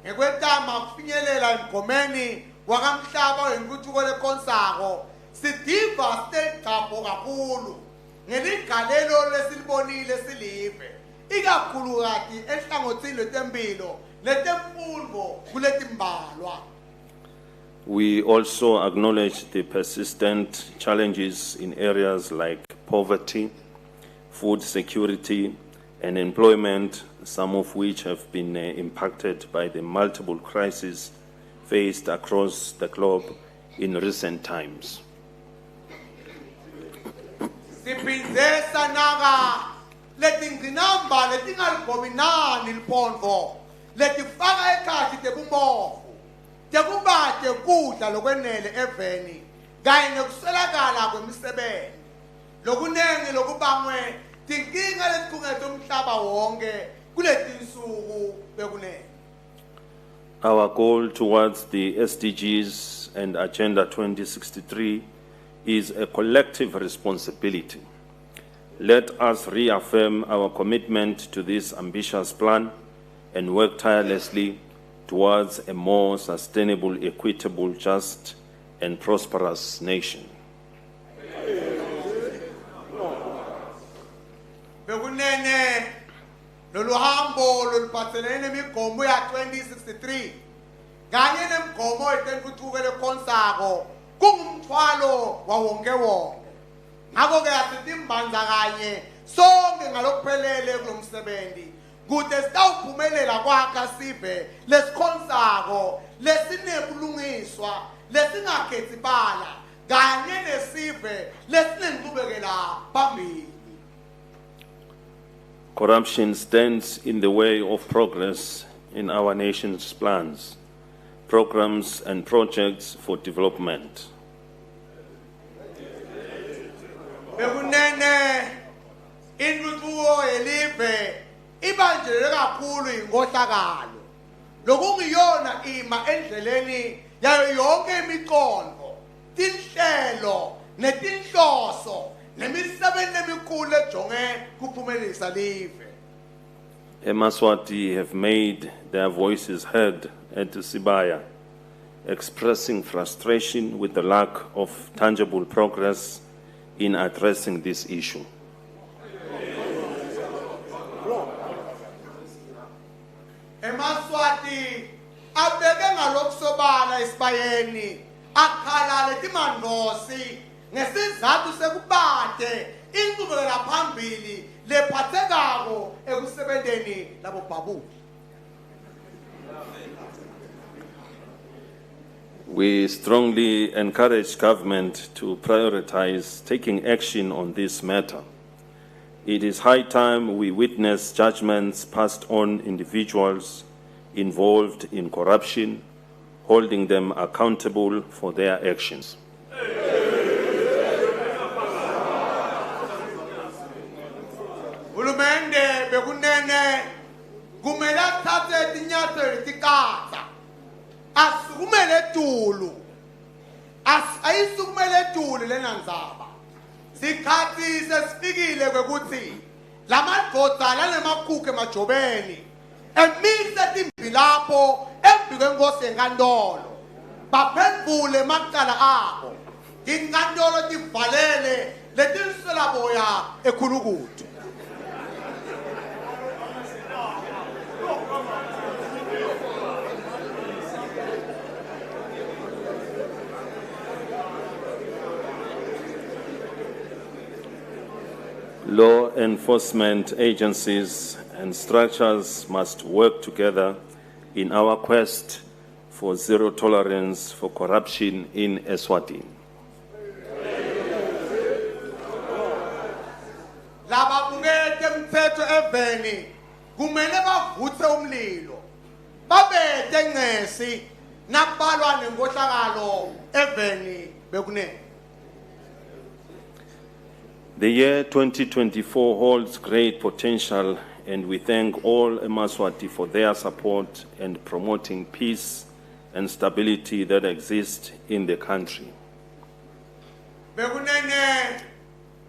ngekwetama kufinyelela emgomeni wakamhlaba wentuthuko lekonsako sidiva sitegqabho kakhulu ngeligalelo lesilibonile silive ikakhulukati enhlangothini lwetempilo letemfundo kuletimbalwa. We also acknowledge the persistent challenges in areas like poverty, food security, and employment, some of which have been impacted by the multiple crises faced across the globe in recent times. Zesanaka letinginamba letingalibobinani liphongo letifaka ekhathi tebumofu tekubate kudla lokwenele eveni kanye nekuswelakala kwemisebenzi lokunengi lokubangwe tinkinga letikhungete umhlaba wonke kuletinsuku bekunene. Our goal towards the SDGs and Agenda 2063 is a collective responsibility. Let us reaffirm our commitment to this ambitious plan and work tirelessly towards a more sustainable, equitable, just, and prosperous nation. Bekunene loluhambo loluphathelene nemigomo ya 2063 kanye nemigomo etentuthuke lekhonsako kungumthwalo wawonke-wonke. Ngakho-ke asitimbanza kanye sonke ngalokuphelele kulomsebenzi kude sitawuphumelela kwakha sive lesikhonsako lesinebulungiswa lesingakhethi bala kanye nesive lesinenqubekela phambili. Corruption stands in the way of progress in our nation's plans, programs, and projects for development. Bekunene intuthuko yelive ibanjelele kakhulu inkohlakalo lokungiyona ima endleleni yayo yonke imiqondo tinhlelo netinhloso nemisebenzi emikhulu ejonge kuphumelelisa live. Mswati have made their voices heard at Sibaya, expressing frustration with the lack of tangible progress in addressing this issue. Mswati abeke ngalokusobala esibayeni akhala letimandlosi ngesizathu sekubate inqubekela phambili lephathekako ekusebenteni labo babu. We strongly encourage government to prioritize taking action on this matter. It is high time we witness judgments passed on individuals involved in corruption, holding them accountable for their actions. Hulumende bekunene kumele athathe tinyathelo tikatsa asukumele tulu ayisukumele tulu lena ndzaba sikhathi sesifikile kwekuthi lamadvodza lanemakhuku emajobeni emise timbi lapho embi kwenkosi yenkantolo baphendvule macala abo tinkantolo tivalele letinswelaboya ekhulukutu. Law enforcement agencies and structures must work together in our quest for zero tolerance for corruption in Eswatini. Laba bungete mthetho eveni kumele bavuthe umlilo babete ngesi nakubalwa nenkohlakalo eveni bekunene. The year 2024 holds great potential, and we thank all Mswati for their support and promoting peace and stability that exist in the country. Bekunene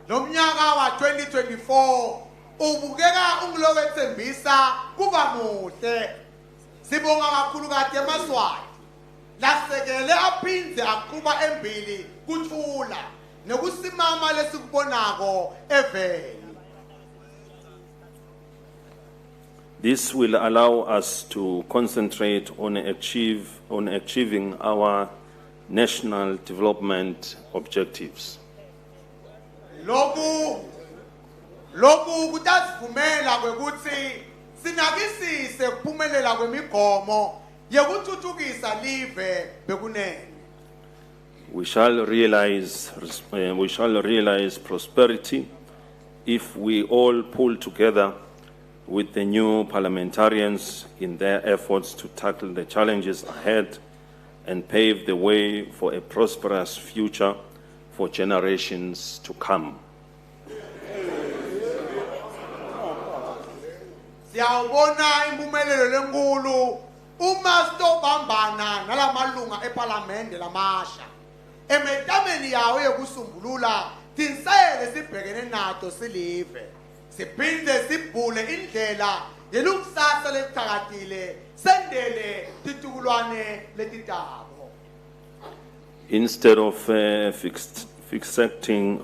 lomnyaka wa 2024 ubukeka ungilowetsembisa kuba muhle. Sibonga kakhulu kade Mswati lasekele aphindze aqhuba embili kuthula nekusimama lesikubonako eveni. This will allow us to concentrate on achieving our national development objectives. Loku kutasivumela kwekuthi sinakisise kuphumelela kwemigomo yekuthuthukisa live bekunene. We shall realize prosperity if we all pull together with the new parliamentarians in their efforts to tackle the challenges ahead and pave the way for a prosperous future for generations to come. Siyawubona impumelelo lenkulu uma sitobambana nalamalunga eParliament lamasha emetameni yawo yokusumbulula tinsele sibhekene nato silive siphinde sibhule indlela yelukusasa lekuthakatile sendele titukulwane letitabo. Instead of fixating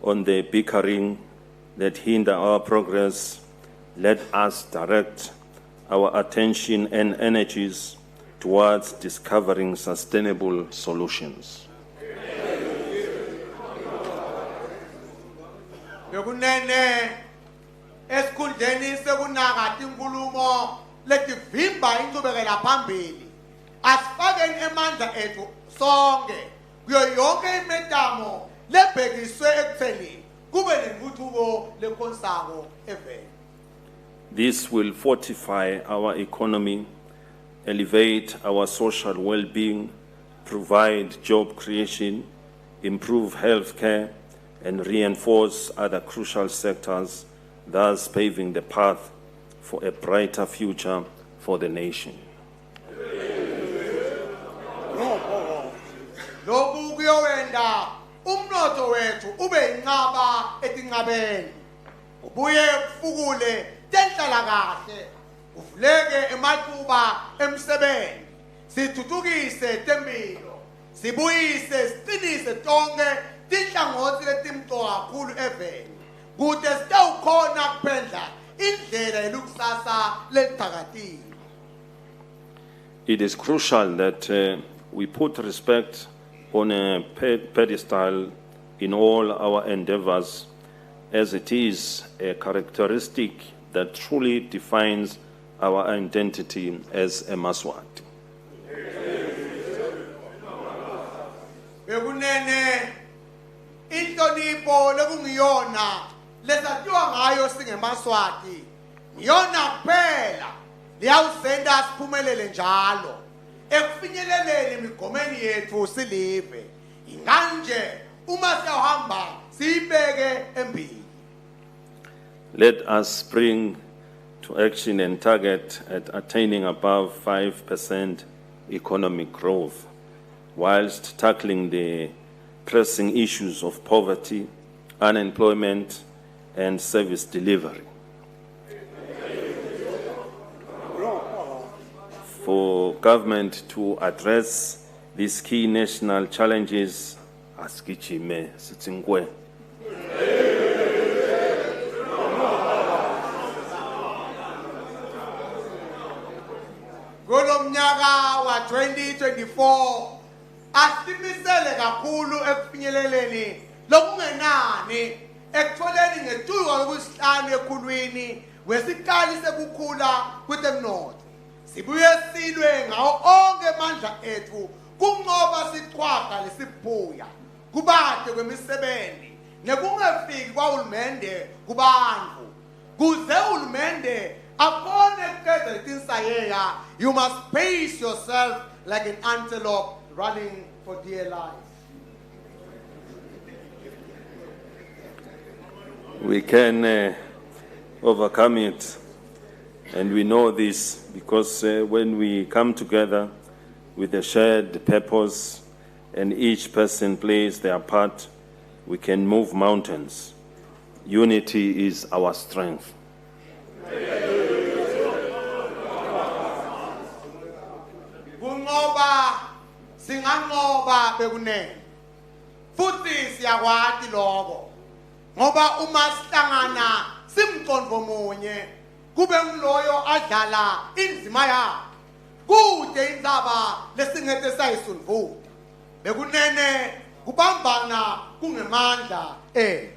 on the bickering that hinder our progress, let us direct our attention and energies towards discovering sustainable solutions. Bekunene esikhundleni sekunaka tinkulumo letivimba incubekela phambili asifakeni emandla ethu sonke kuyo yonke imetamo lebhekiswe ekutheni kube nentuthuko lekhonsako eveni. This will fortify our economy, elevate our social well-being, provide job creation, improve healthcare, and reinforce other crucial sectors, thus paving the path for a brighter future for the nation. Lokhu kuyowenda umnotho wethu ube inqaba etinqabeni ubuye ufukule tenhlalakahle uvuleke emathuba emsebenzi sithuthukise tempilo sibuyise siqinise tonke tinhlangothi letimqoka kakhulu eveni kude sitawukhona kuphendla indlela yelukusasa lethakatile. It is crucial that we put respect on a pedestal in all our endeavors, as it is a characteristic that truly defines our identity as a Mswati. Bekunene inhlonipho lekungiyona lesathiwa ngayo singeMswati ngiyona kuphela liyawusenda siphumelele njalo ekufinyeleleni imigomeni yethu silive inganje uma siyahamba siyibeke embili. Let us spring to action and target at attaining above 5% economic growth, whilst tackling the pressing issues of poverty, unemployment, and service delivery. For government to address these key national challenges, askijime sitsingwe. Kulomnyaka wa 2024 asimisele kakhulu ekufinyeleleni lokungenani ekutholeni ngethuko lokusihlanu ekhulwini wesikali sekukhula kwezemnotho. Sibuye silwe ngawo onke amandla ethu kunqoba sichwaga lesibhuya kubade kwemisebenzi nekungafiki kwahulumende kubantu kuze uhulumende akone kuqeda letinsayeya. You must pace yourself like an antelope running for dear life. We can overcome it, and we know this because when we come together with a shared purpose and each person plays their part, we can move mountains. Unity is our strength. Kungoba singangoba bekunene futhi siyakwati lokho ngoba uma sihlangana simqondo munye kube nguloyo adlala indima yakhe kude indzaba lesingeke sayisunvuka bekunene kubambana kungemandla ethu.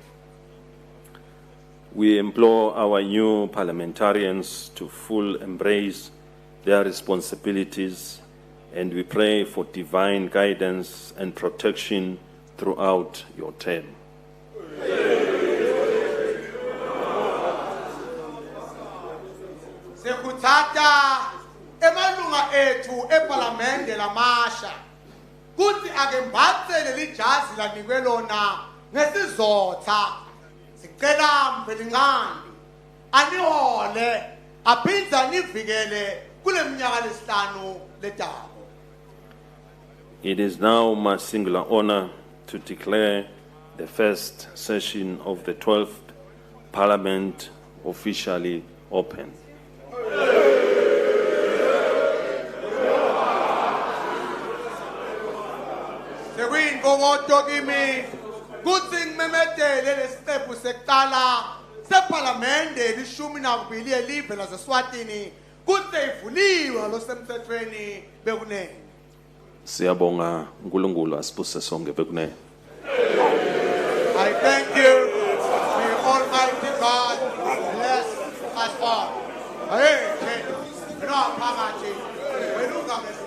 We implore our new parliamentarians to full embrace their responsibilities, and we pray for divine guidance and protection throughout your term. Sekuthata emalunga ethu eParliamente lamasha kuthi ake mbatse leli jazi lanikwe lona ngesizotha sicela mvelingqandi anihole aphinda nivikele kule minyaka lesihlanu letabo. It is now my singular honor to declare the first session of the 12th Parliament officially open. Sekuyinkokoto kimi kuthi ngimemedele lesiqephu sekuqala seParliamente lishumi nakubili elive laseSwatini kuthi ivuliwe ngalosemthethweni bekunene. Siyabonga uNkulunkulu asibuse sonke bekunene. I thank you. May Almighty God bless us all. Hey, no, Pamachi. We look at the